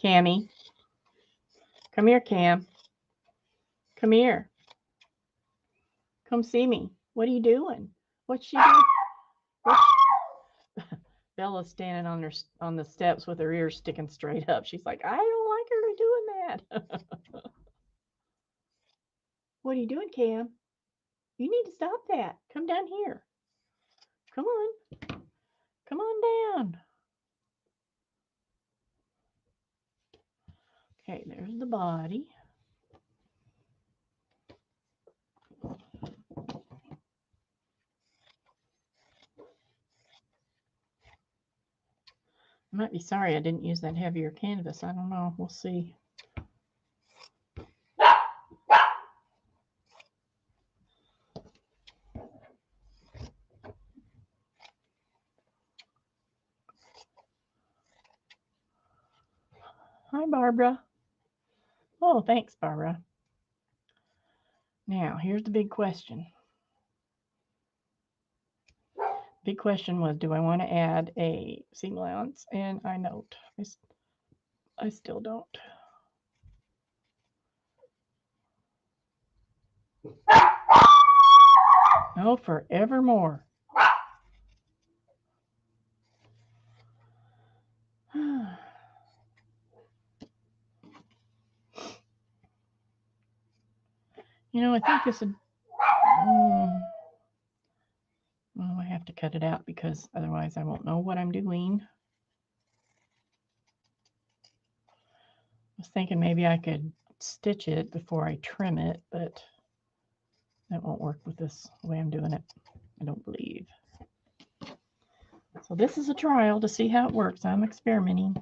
Cammie. Come here, Cam. Come here. Come see me. What are you doing? What's she doing? Bella's standing on the steps with her ears sticking straight up. She's like, I don't like her doing that. What are you doing, Cam? You need to stop that. Come down here. Come on. Come on down. Okay, there's the body. I might be sorry I didn't use that heavier canvas. I don't know. We'll see. Hi, Barbara. Oh, thanks, Barbara. Now, here's the big question. Big question was, do I want to add a seam allowance? And I don't. I still don't. No, forevermore. You know, I think this would... well, I have to cut it out because otherwise I won't know what I'm doing. I was thinking maybe I could stitch it before I trim it, but that won't work with this the way I'm doing it, I don't believe. So this is a trial to see how it works. I'm experimenting.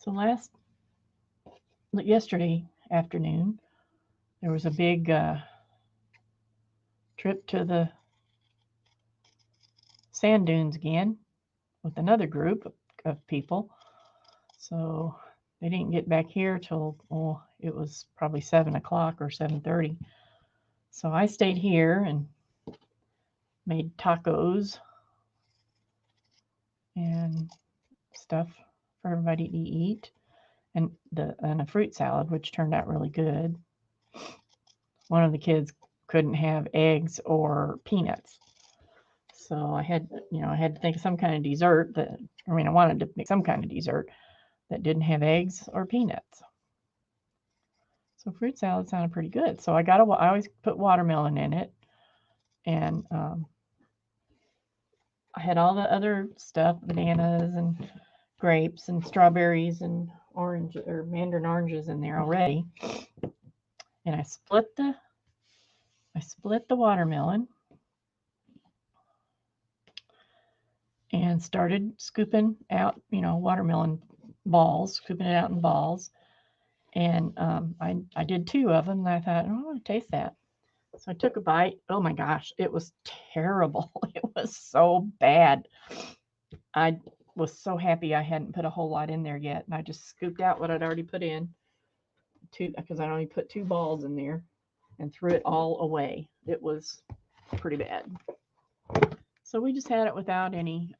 So yesterday afternoon, there was a big trip to the sand dunes again with another group of people. So they didn't get back here till, it was probably 7 o'clock or 7:30. So I stayed here and made tacos and stuff for everybody to eat, and a fruit salad, which turned out really good. One of the kids couldn't have eggs or peanuts, so I had to think of some kind of dessert I wanted to make some kind of dessert that didn't have eggs or peanuts. So fruit salad sounded pretty good. So I always put watermelon in it, and I had all the other stuff, bananas and grapes and strawberries and orange or mandarin oranges in there already. And I split the watermelon and started scooping out, watermelon balls, scooping it out in balls. And I did 2 of them, and I thought, I want to taste that. So I took a bite. Oh my gosh, it was terrible. It was so bad. I was so happy I hadn't put a whole lot in there yet, and I just scooped out what I'd already put in, because I only put 2 balls in there, and threw it all away. It was pretty bad. So we just had it without any.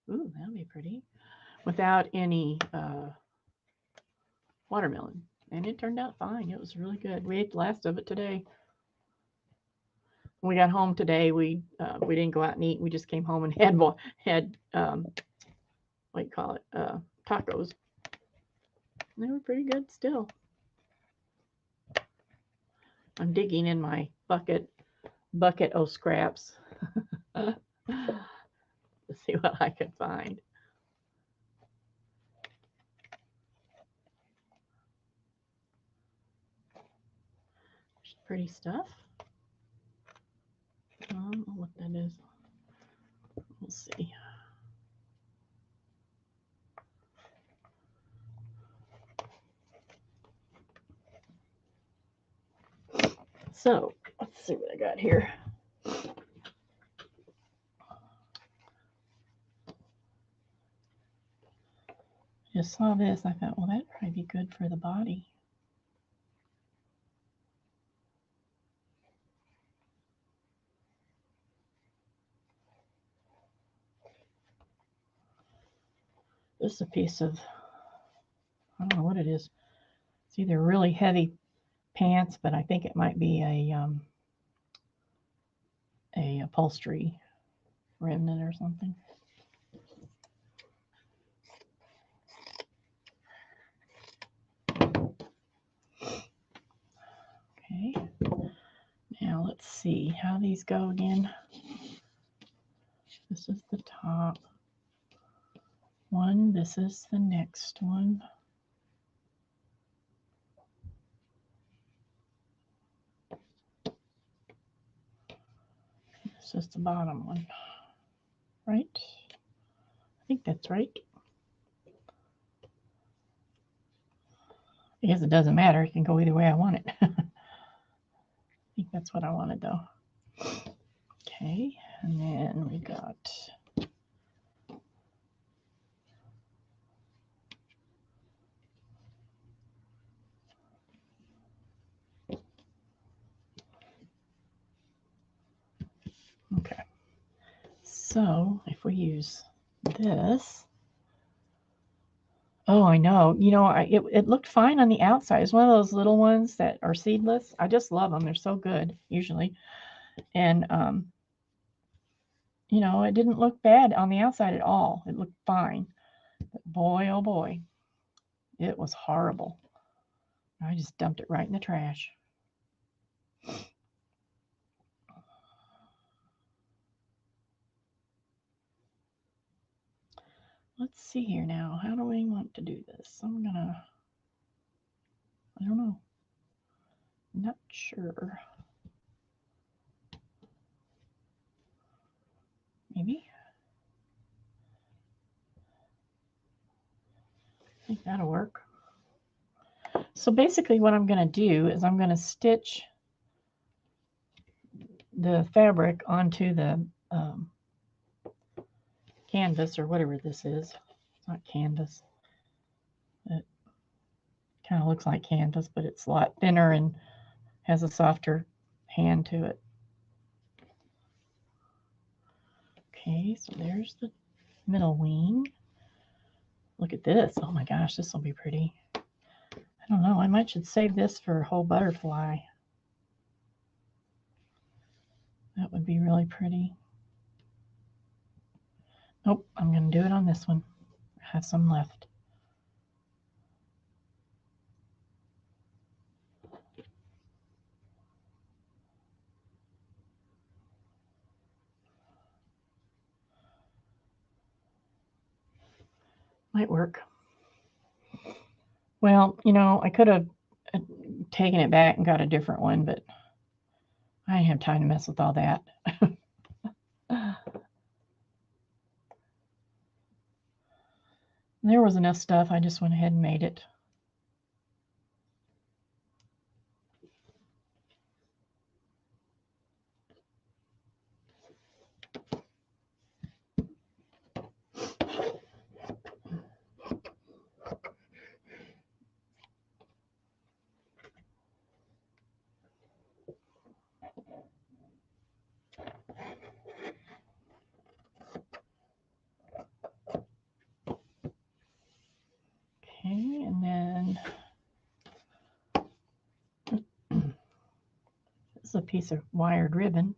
Ooh, that'll be pretty. Without any watermelon, and it turned out fine. It was really good. We ate the last of it today. When we got home today, we didn't go out and eat. We just came home and had what do you call it, tacos. And they were pretty good still. I'm digging in my bucket o' scraps to see what I could find. Pretty stuff. I don't know what that is. We'll see. So let's see what I got here. Just saw this. I thought, well, that'd probably be good for the body. This is a piece of, I don't know what it is. It's either really heavy pants, but I think it might be a upholstery remnant or something. Okay. Now let's see how these go again. This is the top one. This is the next one. This is the bottom one. Right? I think that's right. I guess it doesn't matter. It can go either way I want it. I think that's what I wanted though. Okay, and then we got okay. So if we use this, oh, I know. It looked fine on the outside. It's one of those little ones that are seedless. I just love them. They're so good usually, and it didn't look bad on the outside at all. It looked fine. But boy, oh boy, it was horrible. I just dumped it right in the trash. Let's see here now. How do we want to do this? I don't know. Not sure. Maybe. think that'll work. So basically what I'm going to do is I'm going to stitch the fabric onto the canvas, or whatever this is. It's not canvas. It kind of looks like canvas, but it's a lot thinner and has a softer hand to it. Okay, so there's the middle wing. Look at this. Oh my gosh, this will be pretty. I don't know. I might should save this for a whole butterfly. That would be really pretty. Nope, I'm going to do it on this one. I have some left. Might work. Well, you know, I could have taken it back and got a different one, but I didn't have time to mess with all that. There was enough stuff. I just went ahead and made it. Okay, and then this is a piece of wired ribbon.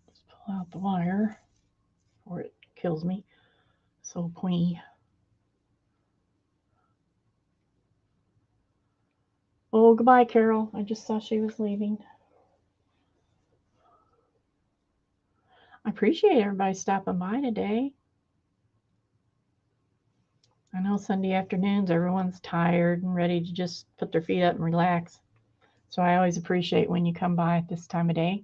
Just pull out the wire before it kills me. So pointy. Oh, goodbye, Carol. I just saw she was leaving. I appreciate everybody stopping by today. I know Sunday afternoons, everyone's tired and ready to just put their feet up and relax. So I always appreciate when you come by at this time of day.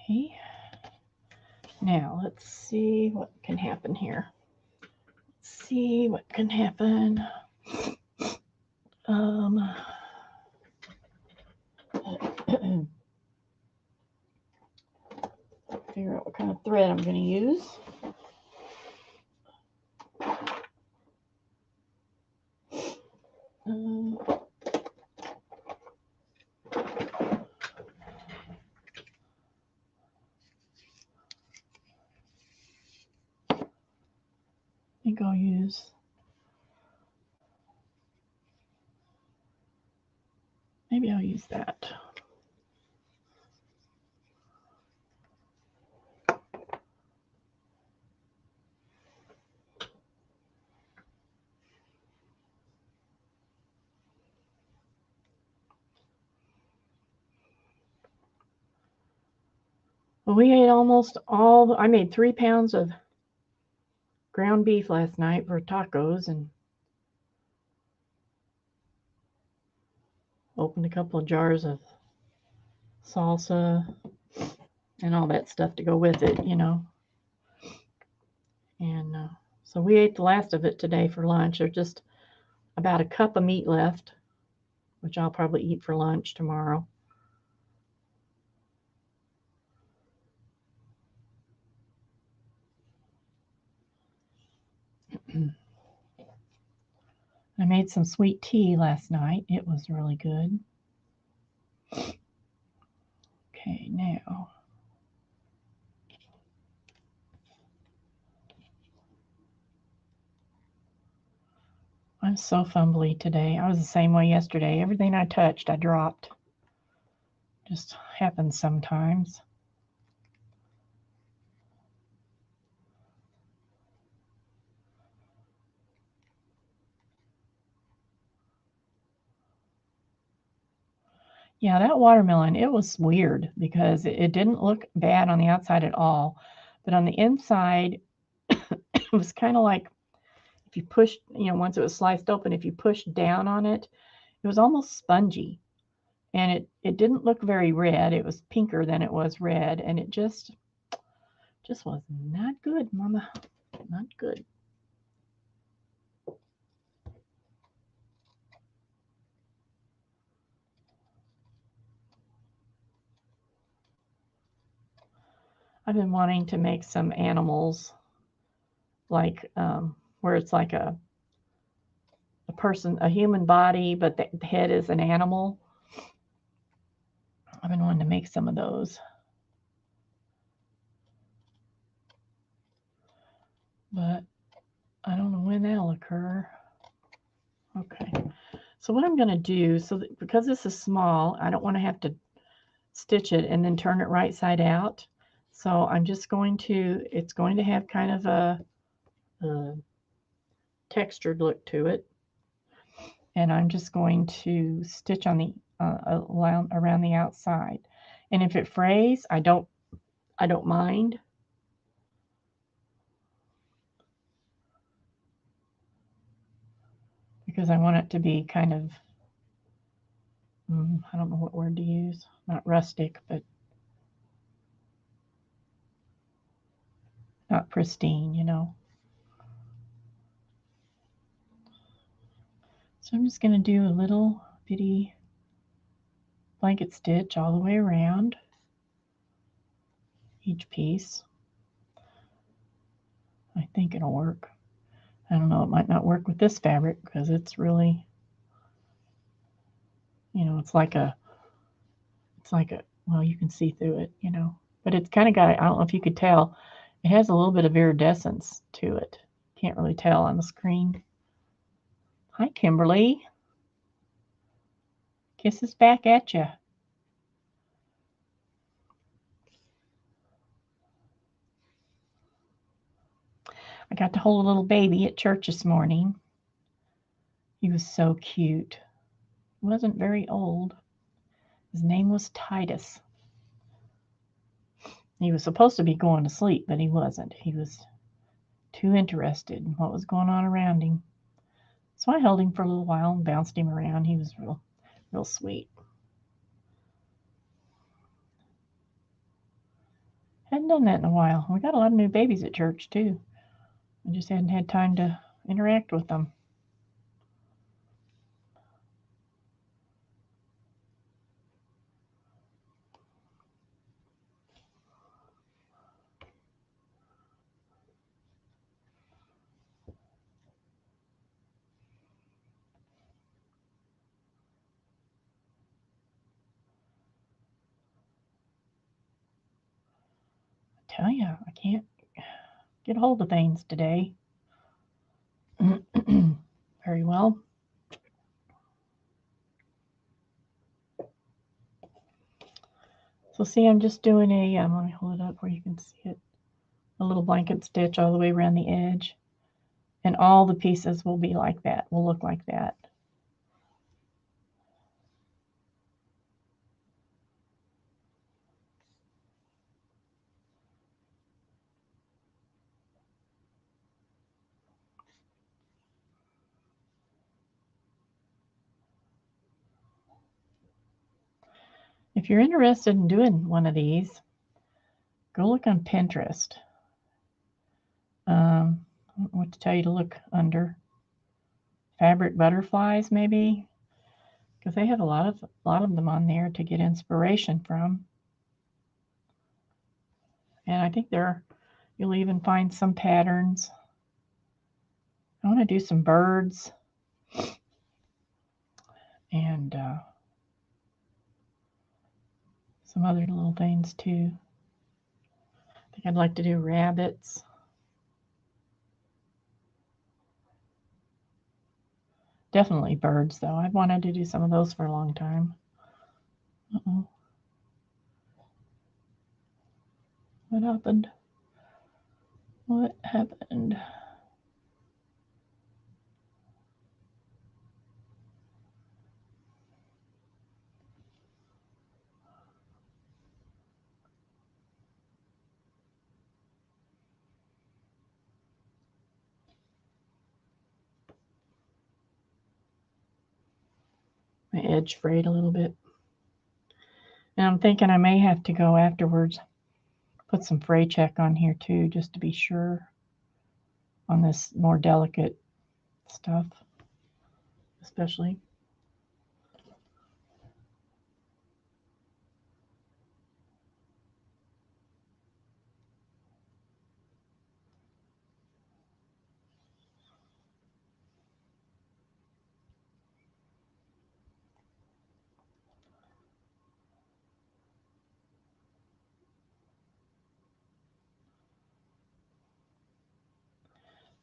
Okay. Now let's see what can happen here. Let's see what can happen. Figure out what kind of thread I'm going to use. I think I'll use maybe I'll use that. Well, we ate almost all, I made 3 pounds of ground beef last night for tacos and opened a couple of jars of salsa and all that stuff to go with it, you know. And so we ate the last of it today for lunch. There's just about a cup of meat left, which I'll probably eat for lunch tomorrow. I made some sweet tea last night. It was really good. Okay, now I'm so fumbly today. I was the same way yesterday. Everything I touched, I dropped. Just happens sometimes. Yeah, that watermelon, it was weird because it didn't look bad on the outside at all. But on the inside, it was kind of like if you pushed, once it was sliced open, if you pushed down on it, it was almost spongy. And it didn't look very red. It was pinker than it was red. And it just was not good, Mama. Not good. I've been wanting to make some animals like where it's like a person, a human body, but the head is an animal. I've been wanting to make some of those. But I don't know when that'll occur. Okay. So what I'm going to do, because this is small, I don't want to have to stitch it and then turn it right side out. So I'm just going to, it's going to have kind of a textured look to it. And I'm just going to stitch on the around the outside. And if it frays, I don't mind. Because I want it to be kind of, I don't know what word to use. Not rustic, but not pristine, So I'm just going to do a little bitty blanket stitch all the way around each piece. I think it'll work. I don't know, it might not work with this fabric because it's really, it's like a, well, you can see through it, but it's kind of got, I don't know if you could tell, it has a little bit of iridescence to it. Can't really tell on the screen. Hi, Kimberly. Kisses back at you. I got to hold a little baby at church this morning. He was so cute. He wasn't very old. His name was Titus. He was supposed to be going to sleep, but he wasn't. He was too interested in what was going on around him. So I held him for a little while and bounced him around. He was real sweet. Hadn't done that in a while. We got a lot of new babies at church, too. I just hadn't had time to interact with them. I tell you, I can't get hold of things today. Very well. So see, I'm just doing let me hold it up where you can see it, a little blanket stitch all the way around the edge. And all the pieces will be like that, will look like that. If you're interested in doing one of these, go look on Pinterest. I don't know what to tell you to look under. Fabric butterflies, maybe, because they have a lot of them on there to get inspiration from. And I think you'll even find some patterns. I want to do some birds and some other little things too. I think I'd like to do rabbits. Definitely birds, though. I've wanted to do some of those for a long time. Uh-oh. What happened? What happened? My edge frayed a little bit. And I'm thinking I may have to go afterwards, put some fray check on here too, just to be sure on this more delicate stuff, especially.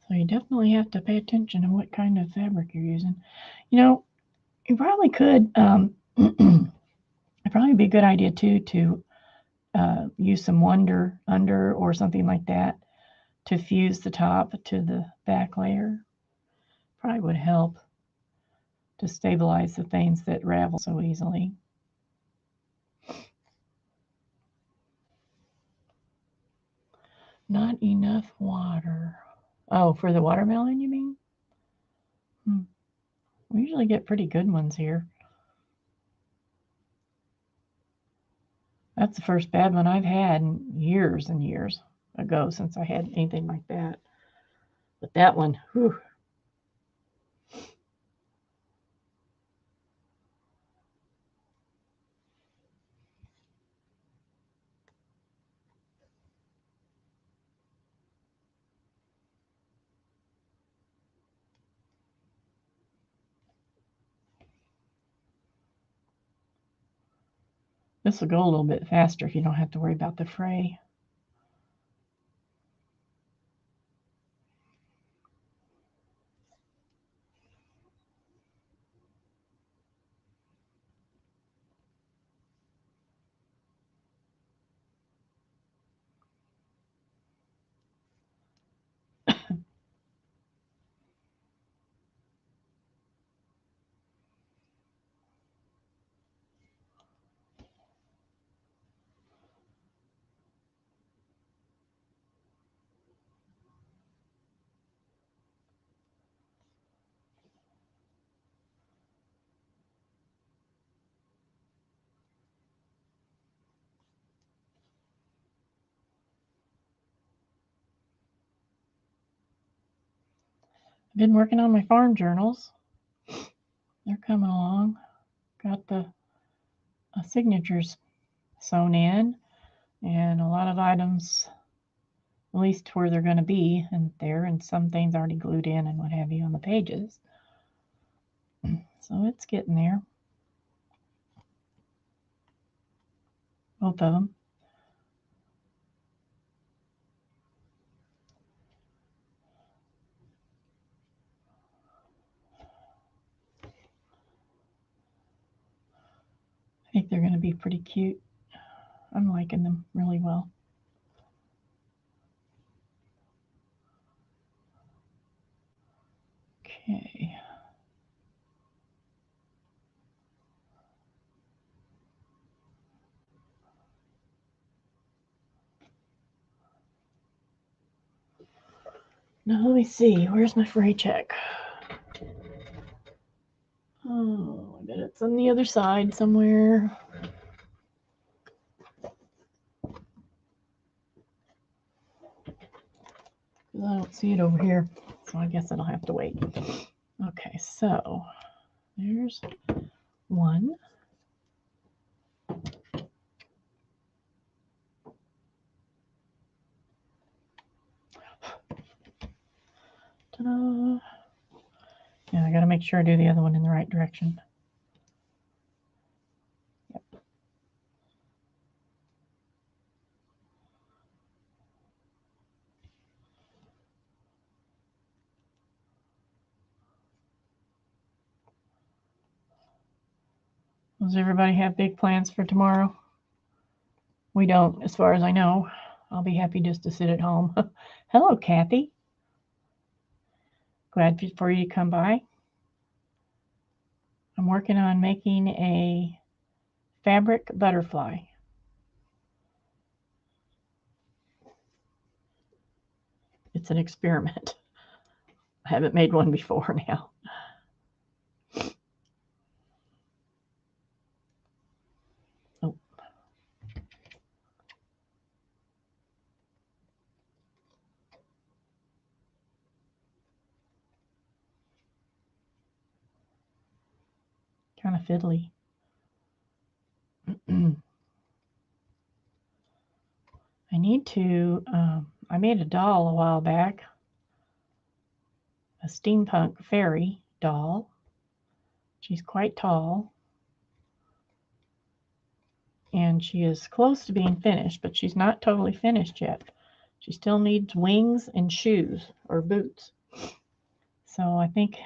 So you definitely have to pay attention to what kind of fabric you're using. You know, you probably could, it'd probably be a good idea too to use some Wonder under or something like that to fuse the top to the back layer. Probably would help to stabilize the things that ravel so easily. Not enough water. Oh, for the watermelon, you mean? We usually get pretty good ones here. That's the first bad one I've had in years and years ago since I had anything like that. But that one, whew. This will go a little bit faster if you don't have to worry about the fray. I've been working on my farm journals. They're coming along. Got the signatures sewn in and a lot of items, at least where they're going to be, and there, and some things already glued in and what have you on the pages. So it's getting there. Both of them. I think they're going to be pretty cute. I'm liking them really well. Okay. Now let me see. Where's my fray check? Oh, I bet it's on the other side somewhere. I don't see it over here, so I guess it'll have to wait. Okay, so there's one. Ta-da! Yeah, I gotta make sure I do the other one in the right direction. Yep. Does everybody have big plans for tomorrow? We don't, as far as I know. I'll be happy just to sit at home. Hello, Kathy. Glad for you to come by. I'm working on making a fabric butterfly. It's an experiment. I haven't made one before now. Oh. Kind of fiddly. I need to, I made a doll a while back, a steampunk fairy doll. She's quite tall, and she is close to being finished, but she's not totally finished yet. She still needs wings and shoes or boots. So I think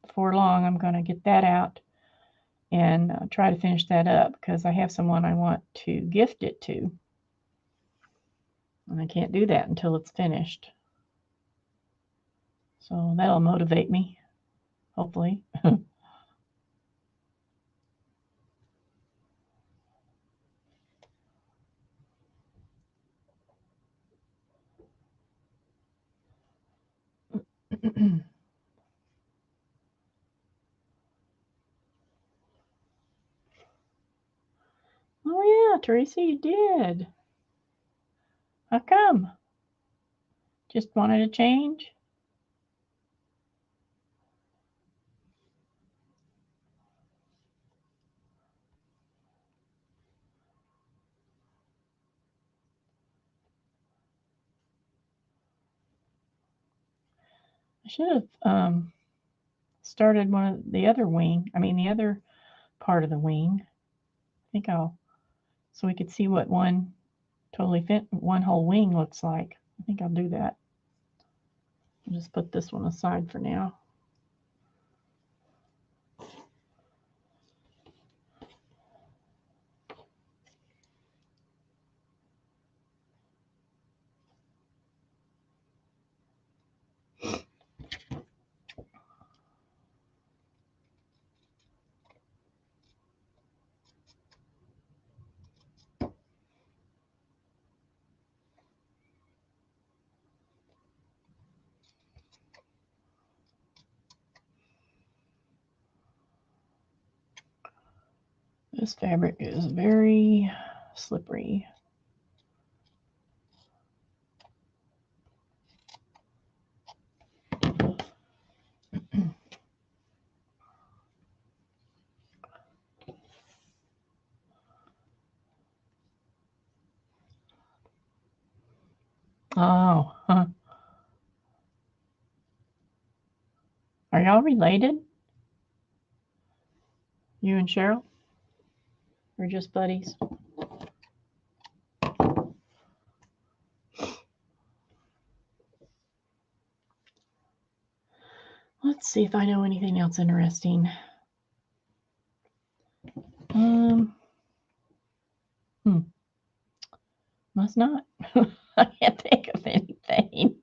before long I'm going to get that out and try to finish that up, because I have someone I want to gift it to. And I can't do that until it's finished. So that'll motivate me, hopefully. Oh yeah, Teresa, you did. How come? Just wanted to change? I should have started one of the other wing. I mean, the other part of the wing. I think so we could see what one whole wing looks like. I think I'll do that. I'll just put this one aside for now. This fabric is very slippery. Oh, huh. Are y'all related? You and Cheryl? Or just buddies? Let's see if I know anything else interesting. Must not. I can't think of anything.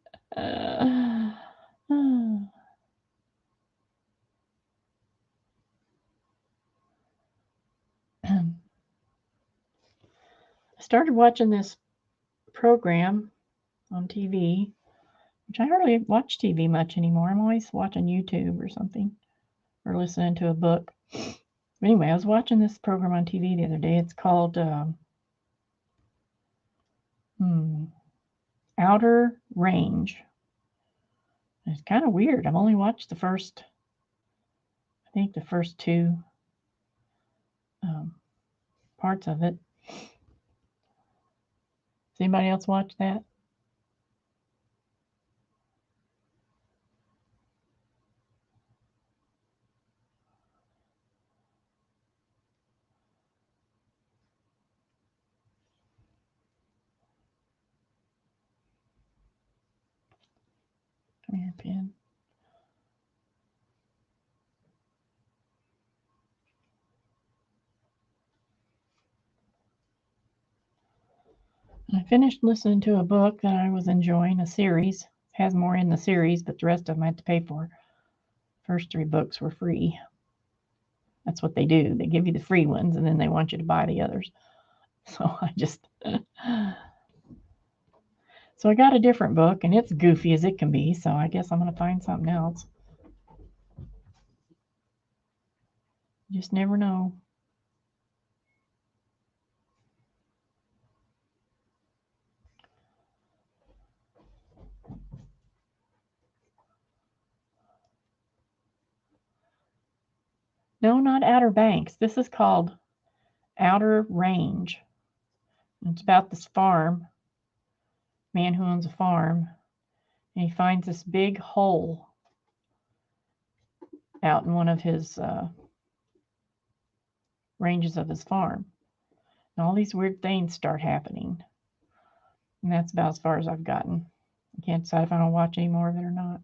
I started watching this program on TV, which I hardly watch TV much anymore. I'm always watching YouTube or something, or listening to a book. Anyway, I was watching this program on TV the other day. It's called Outer Range. It's kind of weird. I've only watched the first two parts of it. Does anybody else watch that? Come here, pen. I finished listening to a book that I was enjoying, a series. Has more in the series, but the rest of them I had to pay for. First 3 books were free. That's what they do. They give you the free ones, and then they want you to buy the others. So so I got a different book, and it's goofy as it can be. So I guess I'm going to find something else. You just never know. No, not Outer Banks. This is called Outer Range. It's about this farm, man who owns a farm, and he finds this big hole out in one of his ranges of his farm. And all these weird things start happening. And that's about as far as I've gotten. I can't decide if I don't watch any more of it or not.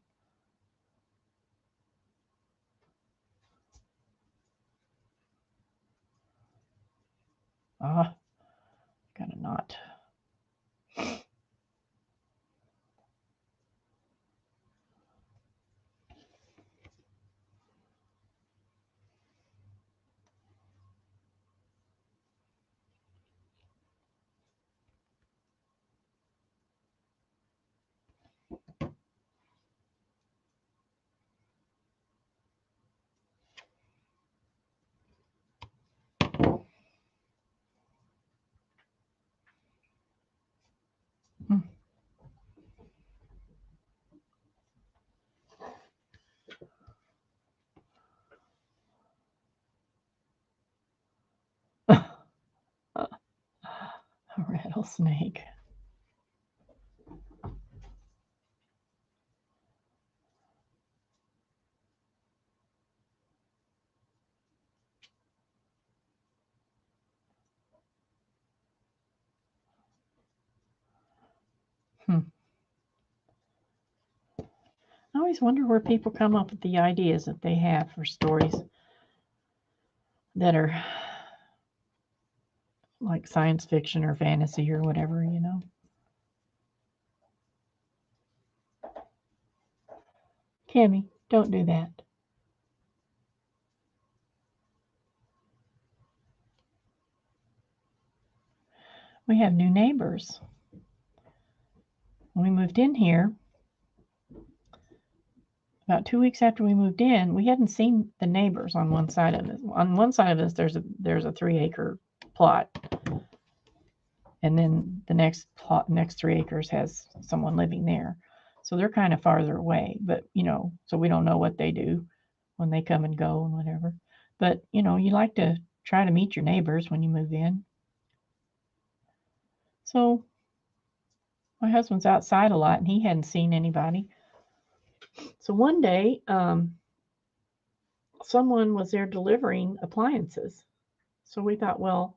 Got a knot. A rattlesnake. I always wonder where people come up with the ideas that they have for stories that are like science fiction or fantasy or whatever, you know. Cammy, don't do that. We have new neighbors. When we moved in here, about 2 weeks after we moved in, we hadn't seen the neighbors on one side of us. On one side of us, there's a 3-acre plot, and then the next 3 acres has someone living there. So they're kind of farther away, but so we don't know what they do when they come and go and whatever. But you like to try to meet your neighbors when you move in. So my husband's outside a lot, and he hadn't seen anybody. So one day, someone was there delivering appliances. So we thought, well,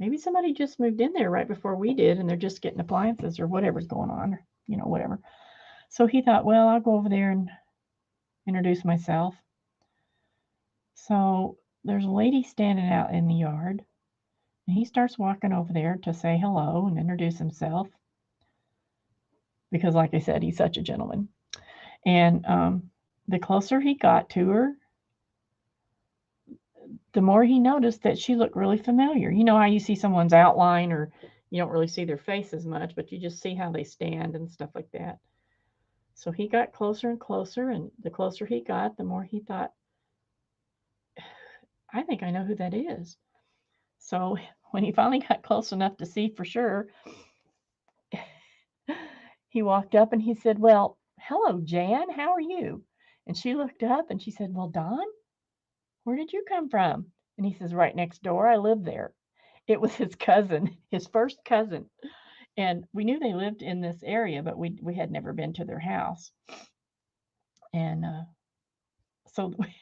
maybe somebody just moved in there right before we did, and they're just getting appliances or whatever's going on, whatever. So he thought, well, I'll go over there and introduce myself. So there's a lady standing out in the yard, and he starts walking over there to say hello and introduce himself. Because, like I said, he's such a gentleman. And the closer he got to her, the more he noticed that she looked really familiar. You know how you see someone's outline, or you don't really see their face as much, but you just see how they stand and stuff like that. So he got closer and closer, and the closer he got, the more he thought, I think I know who that is. So when he finally got close enough to see for sure, he walked up and he said, well, hello, Jan, how are you? And she looked up and she said, well, Don, where did you come from? And he says, right next door, I live there. It was his cousin, his first cousin. And we knew they lived in this area, but we had never been to their house. And so we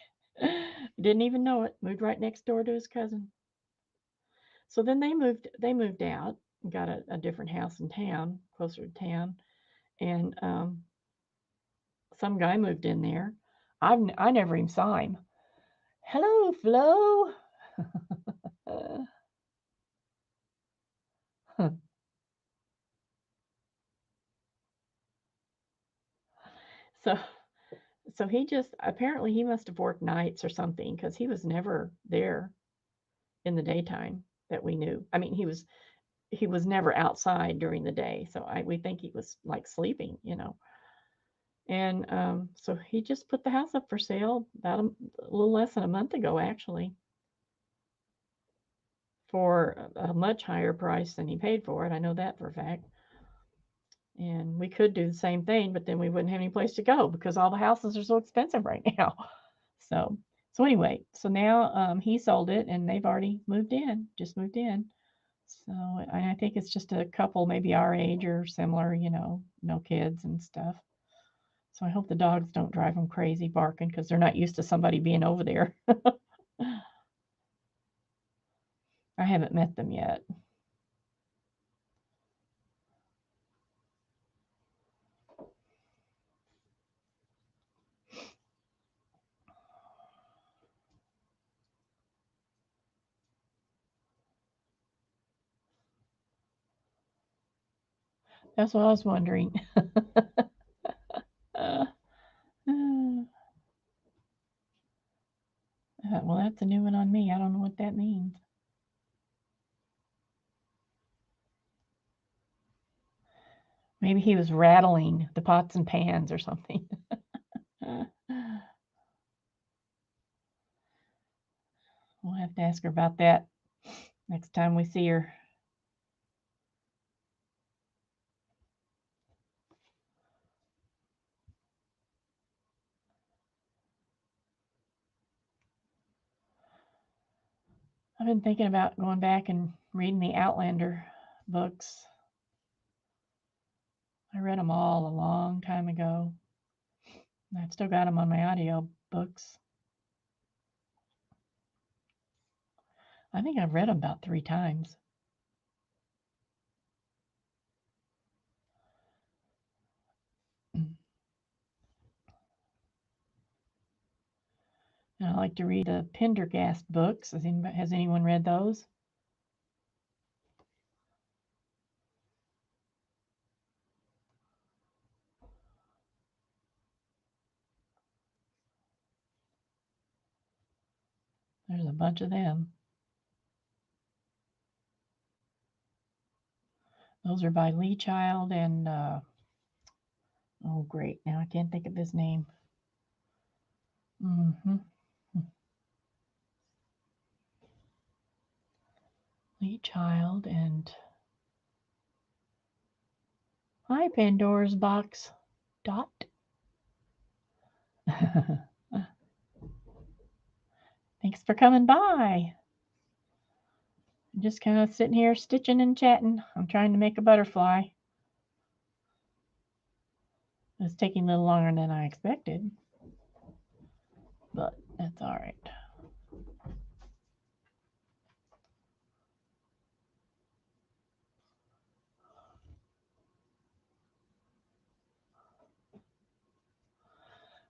didn't even know it, moved right next door to his cousin. So then they moved out and got a different house in town, closer to town. And some guy moved in there. I never even saw him. Hello, Flo. So so he just apparently he must have worked nights or something because he was never there in the daytime that we knew. I mean, he was never outside during the day, so we think he was like sleeping, you know. And so he just put the house up for sale about a little less than a month ago, actually, for a much higher price than he paid for it. I know that for a fact. And we could do the same thing, but then we wouldn't have any place to go because all the houses are so expensive right now. So, so anyway, so now he sold it and they've already moved in, just moved in. So I think it's just a couple, maybe our age or similar, you know, no kids and stuff. So I hope the dogs don't drive them crazy barking because they're not used to somebody being over there. I haven't met them yet. That's what I was wondering. uh, well, that's a new one on me. I don't know what that means. Maybe he was rattling the pots and pans or something. We'll have to ask her about that next time we see her. I've been thinking about going back and reading the Outlander books. I read them all a long time ago. I've still got them on my audio books. I think I've read them about 3 times. And I like to read the Pendergast books. Has anyone read those? There's a bunch of them. Those are by Lee Child and, oh, great. Now I can't think of his name. Mm-hmm. Lee Child and. Hi, Pandora's Box. Dot. Thanks for coming by. I'm just kind of sitting here stitching and chatting. I'm trying to make a butterfly. It's taking a little longer than I expected, but that's all right.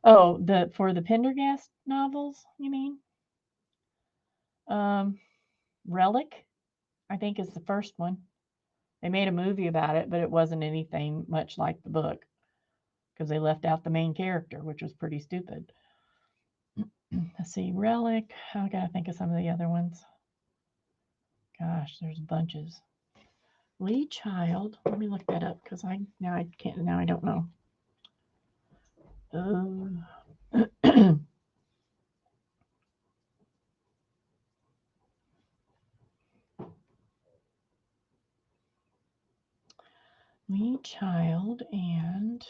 Oh, for the Pendergast novels, you mean? Um, Relic, I think is the first one. They made a movie about it, but it wasn't anything much like the book because they left out the main character, which was pretty stupid. Let's see, Relic. I gotta think of some of the other ones. Gosh, there's bunches. Lee Child. Let me look that up because I can't now I don't know. Lee Child and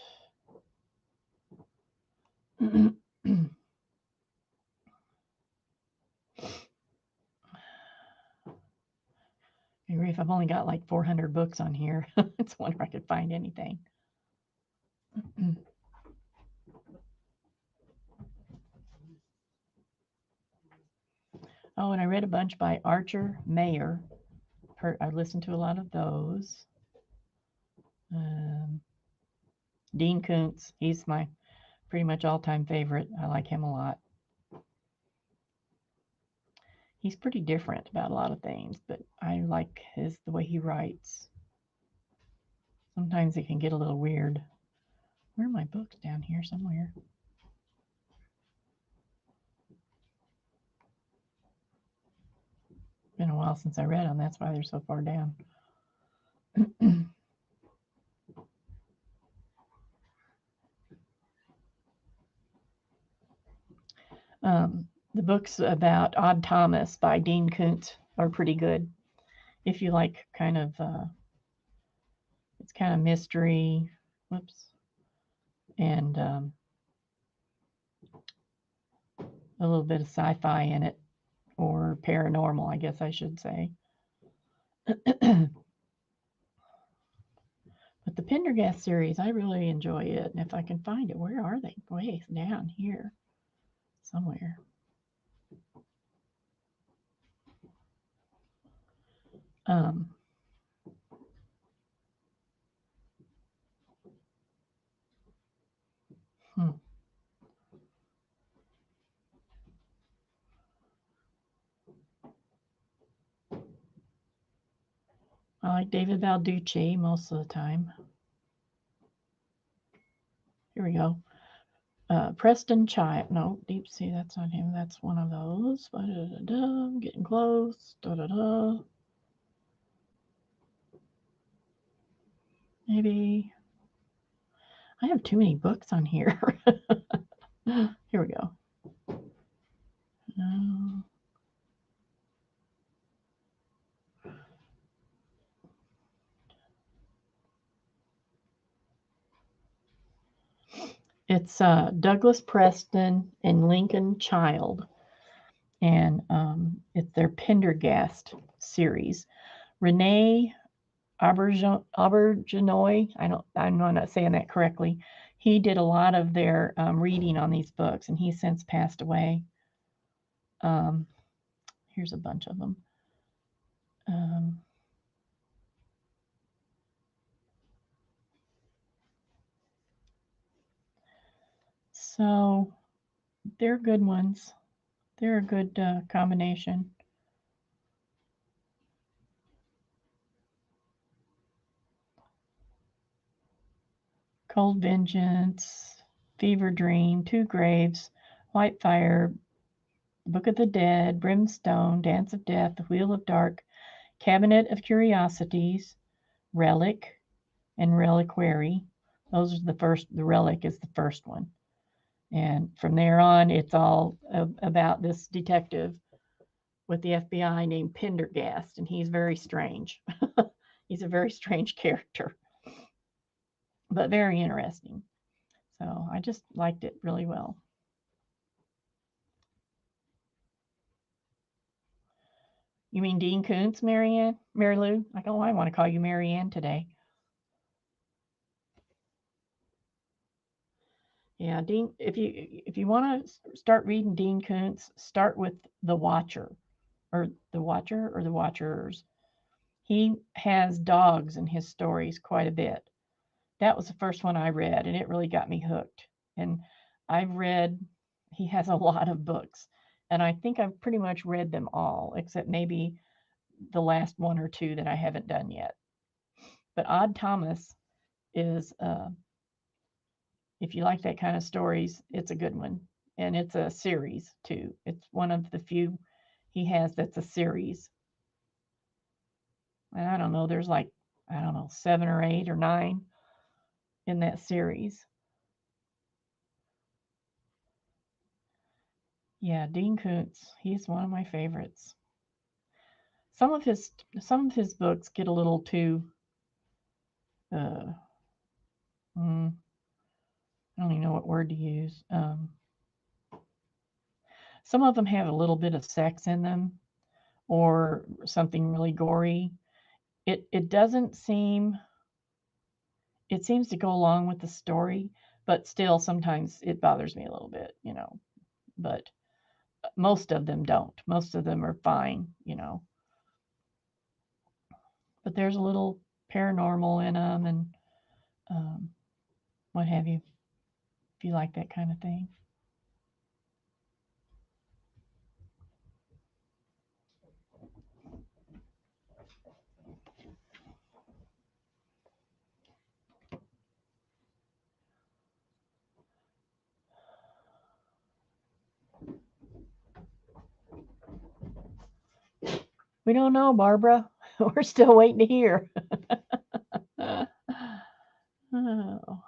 if I've only got like 400 books on here, it's wonder if I could find anything. Oh, and I read a bunch by Archer Mayer. I listened to a lot of those. Dean Koontz, he's my pretty much all-time favorite. I like him a lot. He's pretty different about a lot of things, but I like the way he writes. Sometimes it can get a little weird. Where are my books? Down here somewhere. Been a while since I read them. That's why they're so far down. The books about Odd Thomas by Dean Koontz are pretty good. If you like kind of, it's kind of mystery, whoops, and a little bit of sci-fi in it, or paranormal, I guess I should say. But the Pendergast series, I really enjoy it. And if I can find it, where are they? Way down here somewhere. Um, hmm. I like David Balducci most of the time. Here we go. Preston Child. No, Deep Sea, that's not him. That's one of those. Da-da-da-da, getting close. Da-da-da. Maybe. I have too many books on here. Here we go. It's Douglas Preston and Lincoln Child, and it's their Pendergast series. Renee Auberjonois, I'm not saying that correctly. He did a lot of their reading on these books, and he's since passed away. Here's a bunch of them. So they're good ones. They're a good combination. Cold Vengeance, Fever Dream, Two Graves, White Fire, Book of the Dead, Brimstone, Dance of Death, The Wheel of Dark, Cabinet of Curiosities, Relic, and Reliquary. Those are the first. The Relic is the first one, and from there on, it's all about this detective with the FBI named Pendergast, and he's very strange. He's a very strange character, but very interesting. So I just liked it really well. You mean Dean Koontz, Marianne? Mary Lou? I want to call you Marianne today. Yeah, Dean. If you want to start reading Dean Koontz, start with The Watcher, or The Watcher, or The Watchers. He has dogs in his stories quite a bit. That was the first one I read, and it really got me hooked. And I've read. He has a lot of books, and I think I've pretty much read them all, except maybe the last one or two that I haven't done yet. But Odd Thomas is if you like that kind of stories, it's a good one. And it's a series too. It's one of the few he has that's a series. And I don't know, there's like, I don't know, 7 or 8 or 9 in that series. Yeah, Dean Koontz, he's one of my favorites. Some of his books get a little too uh, I don't even know what word to use. Some of them have a little bit of sex in them or something really gory. It doesn't seem it seems to go along with the story, but still sometimes it bothers me a little bit. But most of them don't. Most of them are fine. But there's a little paranormal in them and um, what have you, if you like that kind of thing. We don't know, Barbara. We're still waiting to hear. Oh.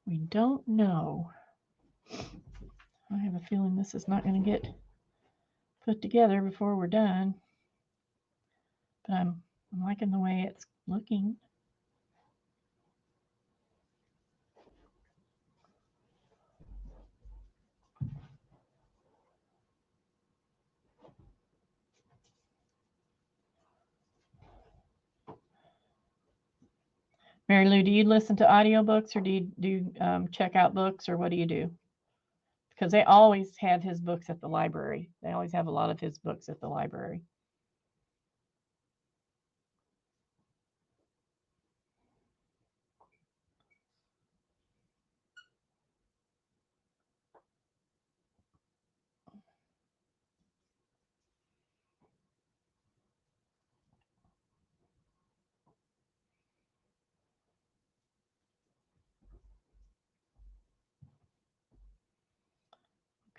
We don't know. I have a feeling this is not going to get put together before we're done. But I'm liking the way it's looking. Mary Lou, do you listen to audiobooks or do you check out books or what do you do? Because they always have his books at the library. They always have a lot of his books at the library.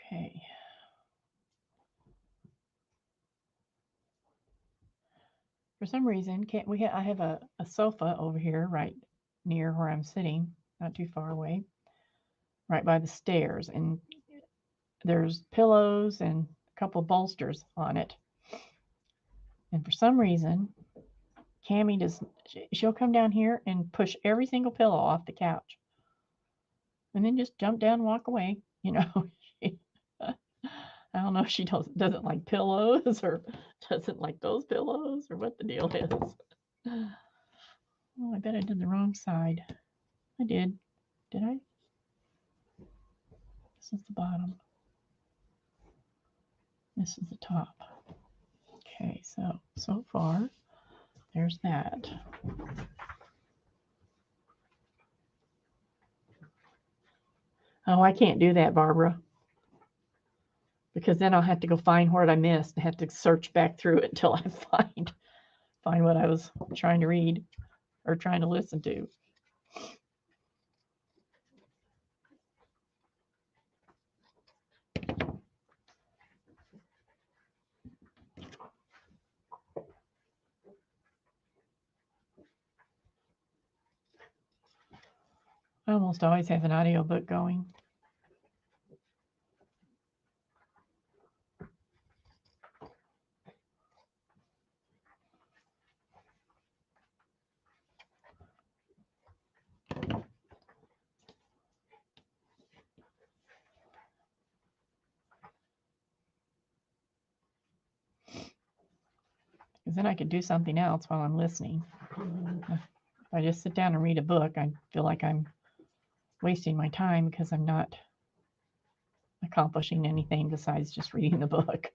Okay. For some reason, can't we? I have a sofa over here, right near where I'm sitting, not too far away, right by the stairs, and there's pillows and a couple of bolsters on it. And for some reason, Cammy does. She'll come down here and push every single pillow off the couch, and then just jump down and walk away. You know, I don't know if she doesn't like pillows or doesn't like those pillows or what the deal is. Oh, I bet I did the wrong side. I did. Did I? This is the bottom. This is the top. Okay, so far, there's that. Oh, I can't do that, Barbara, because then I'll have to go find what I missed. I have to search back through it until I find what I was trying to read or trying to listen to. I almost always have an audiobook going. Because then I could do something else while I'm listening. If I just sit down and read a book, I feel like I'm wasting my time because I'm not accomplishing anything besides just reading the book.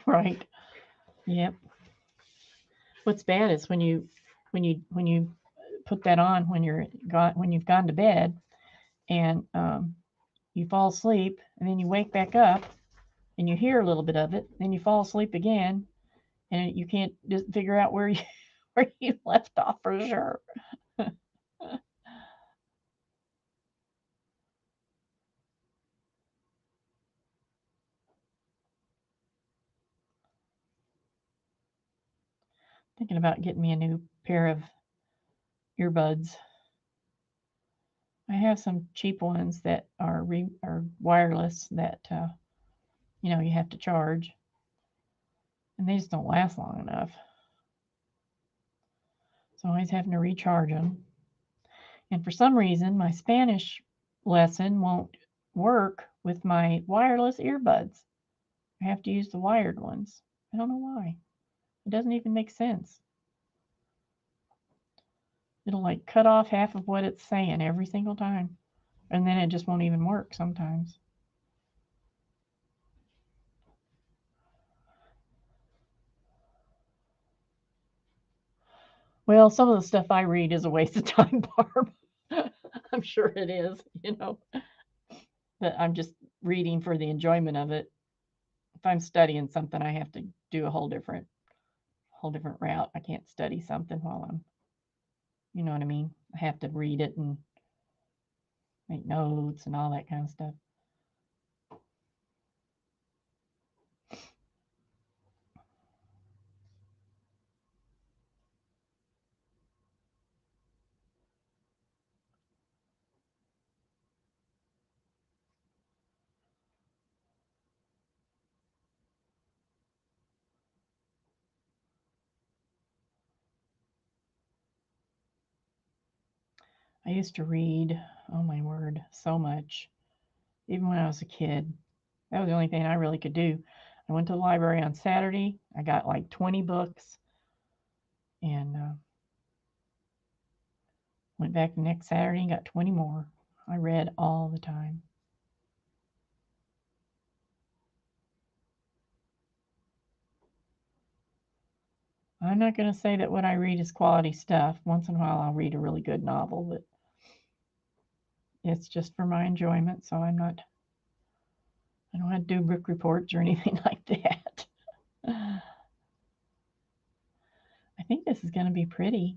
Right. Yep. What's bad is when you put that on when you've gone to bed and you fall asleep and then you wake back up and you hear a little bit of it, then you fall asleep again and you can't just figure out where you where you left off for sure. Thinking about getting me a new pair of earbuds. I have some cheap ones that are wireless that you have to charge, and they just don't last long enough. So I'm always having to recharge them. And for some reason, my Spanish lesson won't work with my wireless earbuds. I have to use the wired ones. I don't know why. It doesn't even make sense. It'll like cut off half of what it's saying every single time. And then it just won't even work sometimes. Well, some of the stuff I read is a waste of time, Barb. I'm sure it is, but I'm just reading for the enjoyment of it. If I'm studying something, I have to do a whole different route. I can't study something while I'm, you know what I mean? I have to read it and make notes and all that kind of stuff. I used to read, oh my word, so much, even when I was a kid. That was the only thing I really could do. I went to the library on Saturday. I got like 20 books and went back the next Saturday and got 20 more. I read all the time. I'm not going to say that what I read is quality stuff. Once in a while, I'll read a really good novel, but it's just for my enjoyment. So I don't have to do book reports or anything like that. I think this is going to be pretty.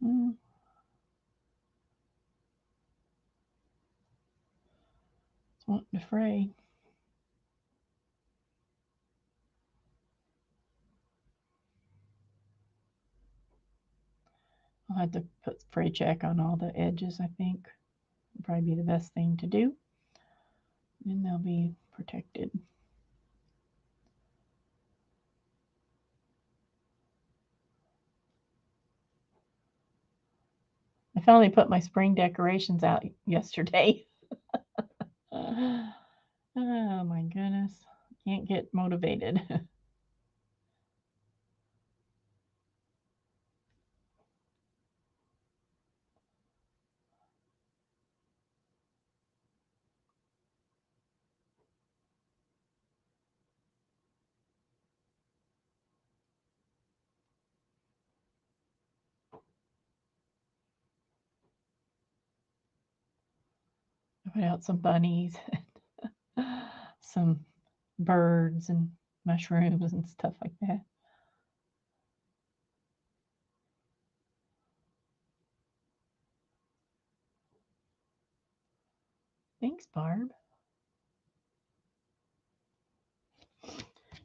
Mm, it's wanting to fray. I'll have to put spray check on all the edges, I think. Would probably be the best thing to do. And they'll be protected. I finally put my spring decorations out yesterday. Oh my goodness. Can't get motivated. I put out some bunnies, some birds and mushrooms and stuff like that. Thanks, Barb.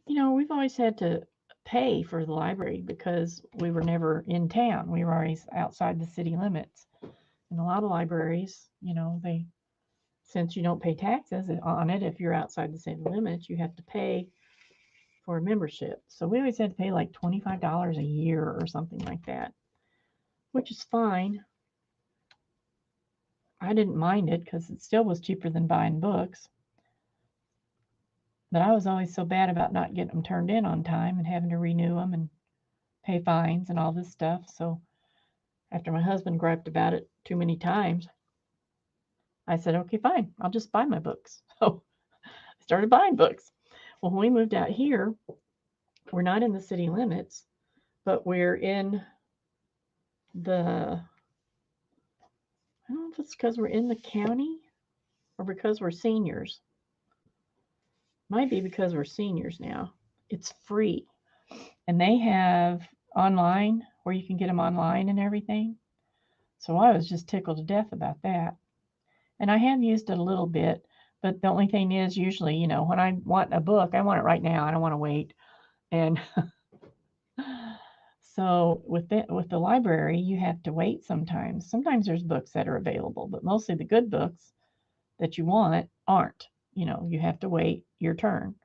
We've always had to pay for the library because we were never in town. We were always outside the city limits. And a lot of libraries, they since you don't pay taxes on it if you're outside the city limits, you have to pay for a membership. So we always had to pay like $25 a year or something like that, which is fine. I didn't mind it because it still was cheaper than buying books. But I was always so bad about not getting them turned in on time and having to renew them and pay fines and all this stuff. So after my husband griped about it too many times, I said, okay, fine, I'll just buy my books. So I started buying books. Well, when we moved out here, we're not in the city limits, but we're in the, I don't know if it's because we're in the county or because we're seniors. Might be because we're seniors now. It's free. And they have online where you can get them online and everything. So I was just tickled to death about that. And I have used it a little bit, but the only thing is usually, when I want a book, I want it right now. I don't want to wait. And so with the library, you have to wait sometimes. Sometimes there's books that are available, but mostly the good books that you want aren't. You have to wait your turn.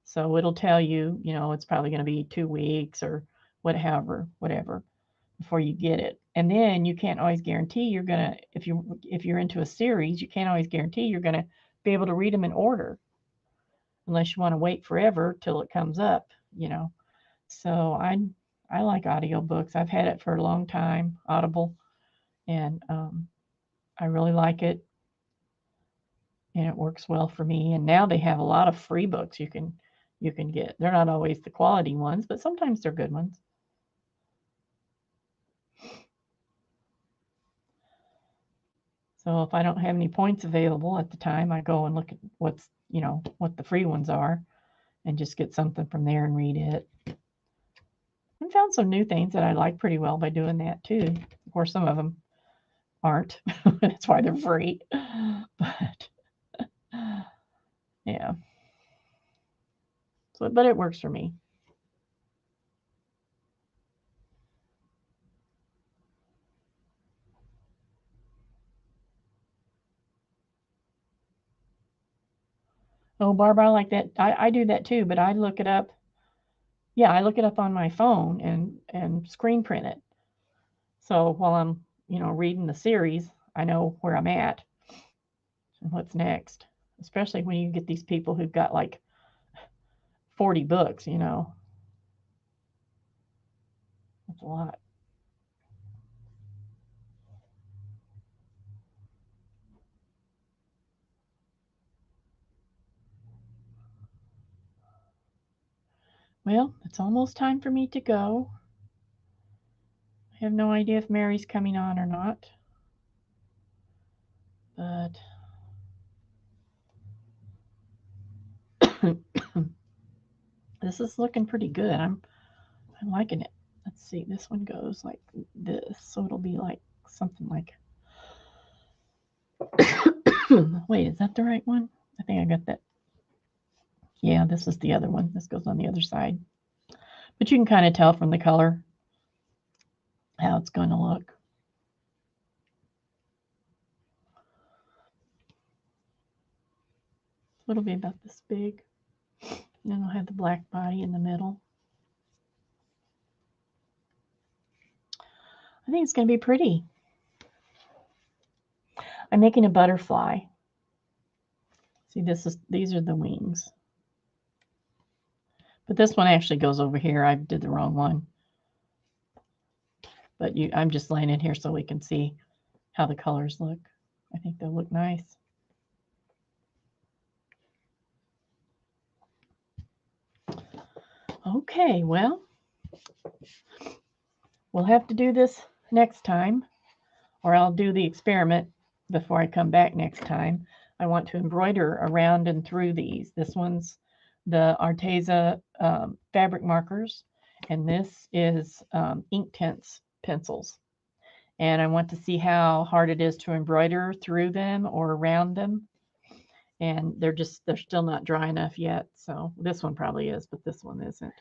So it'll tell you, it's probably going to be 2 weeks or whatever before you get it. And then you can't always guarantee you're going to if you're into a series, you can't always guarantee you're going to be able to read them in order unless you want to wait forever till it comes up. So I like audiobooks. I've had it for a long time, Audible, and I really like it, and it works well for me. And now they have a lot of free books you can get. They're not always the quality ones, but sometimes they're good ones. So if I don't have any points available at the time, I go and look at what's, what the free ones are and just get something from there and read it. I found some new things that I like pretty well by doing that too. Of course, some of them aren't. That's why they're free. But yeah. So, but it works for me. Oh, Barbara, I like that. I do that too, but I look it up. Yeah, I look it up on my phone and screen print it. So while I'm, reading the series, I know where I'm at and what's next. Especially when you get these people who've got like 40 books. That's a lot. Well, it's almost time for me to go. I have no idea if Mary's coming on or not. But this is looking pretty good. I'm liking it. Let's see. This one goes like this. So it'll be like something like wait, is that the right one? I think I got that. Yeah, this is the other one. This goes on the other side. But you can kind of tell from the color how it's going to look. It'll be about this big. And then I'll have the black body in the middle. I think it's going to be pretty. I'm making a butterfly. See, these are the wings. But this one actually goes over here. I did the wrong one. But I'm just laying it here so we can see how the colors look. I think they'll look nice. Okay, well, we'll have to do this next time, or I'll do the experiment before I come back next time. I want to embroider around and through these. This one's the Arteza fabric markers, and this is Inktense pencils. And I want to see how hard it is to embroider through them or around them. And they're still not dry enough yet. So this one probably is, but this one isn't.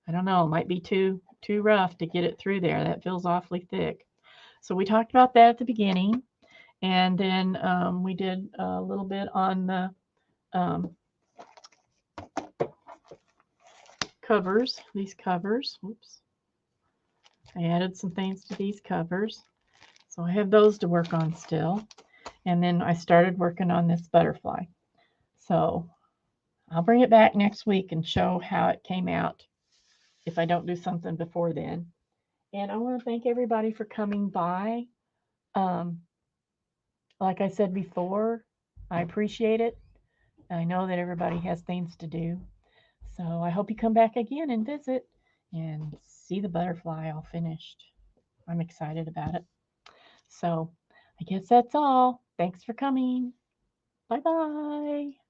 I don't know, it might be too rough to get it through there. That feels awfully thick. So we talked about that at the beginning, and then we did a little bit on the covers, these covers. Whoops. I added some things to these covers. So I have those to work on still. And then I started working on this butterfly. So I'll bring it back next week and show how it came out if I don't do something before then. And I want to thank everybody for coming by. Um, like I said before, I appreciate it. I know that everybody has things to do. So I hope you come back again and visit and see the butterfly all finished. I'm excited about it. So I guess that's all. Thanks for coming. Bye bye.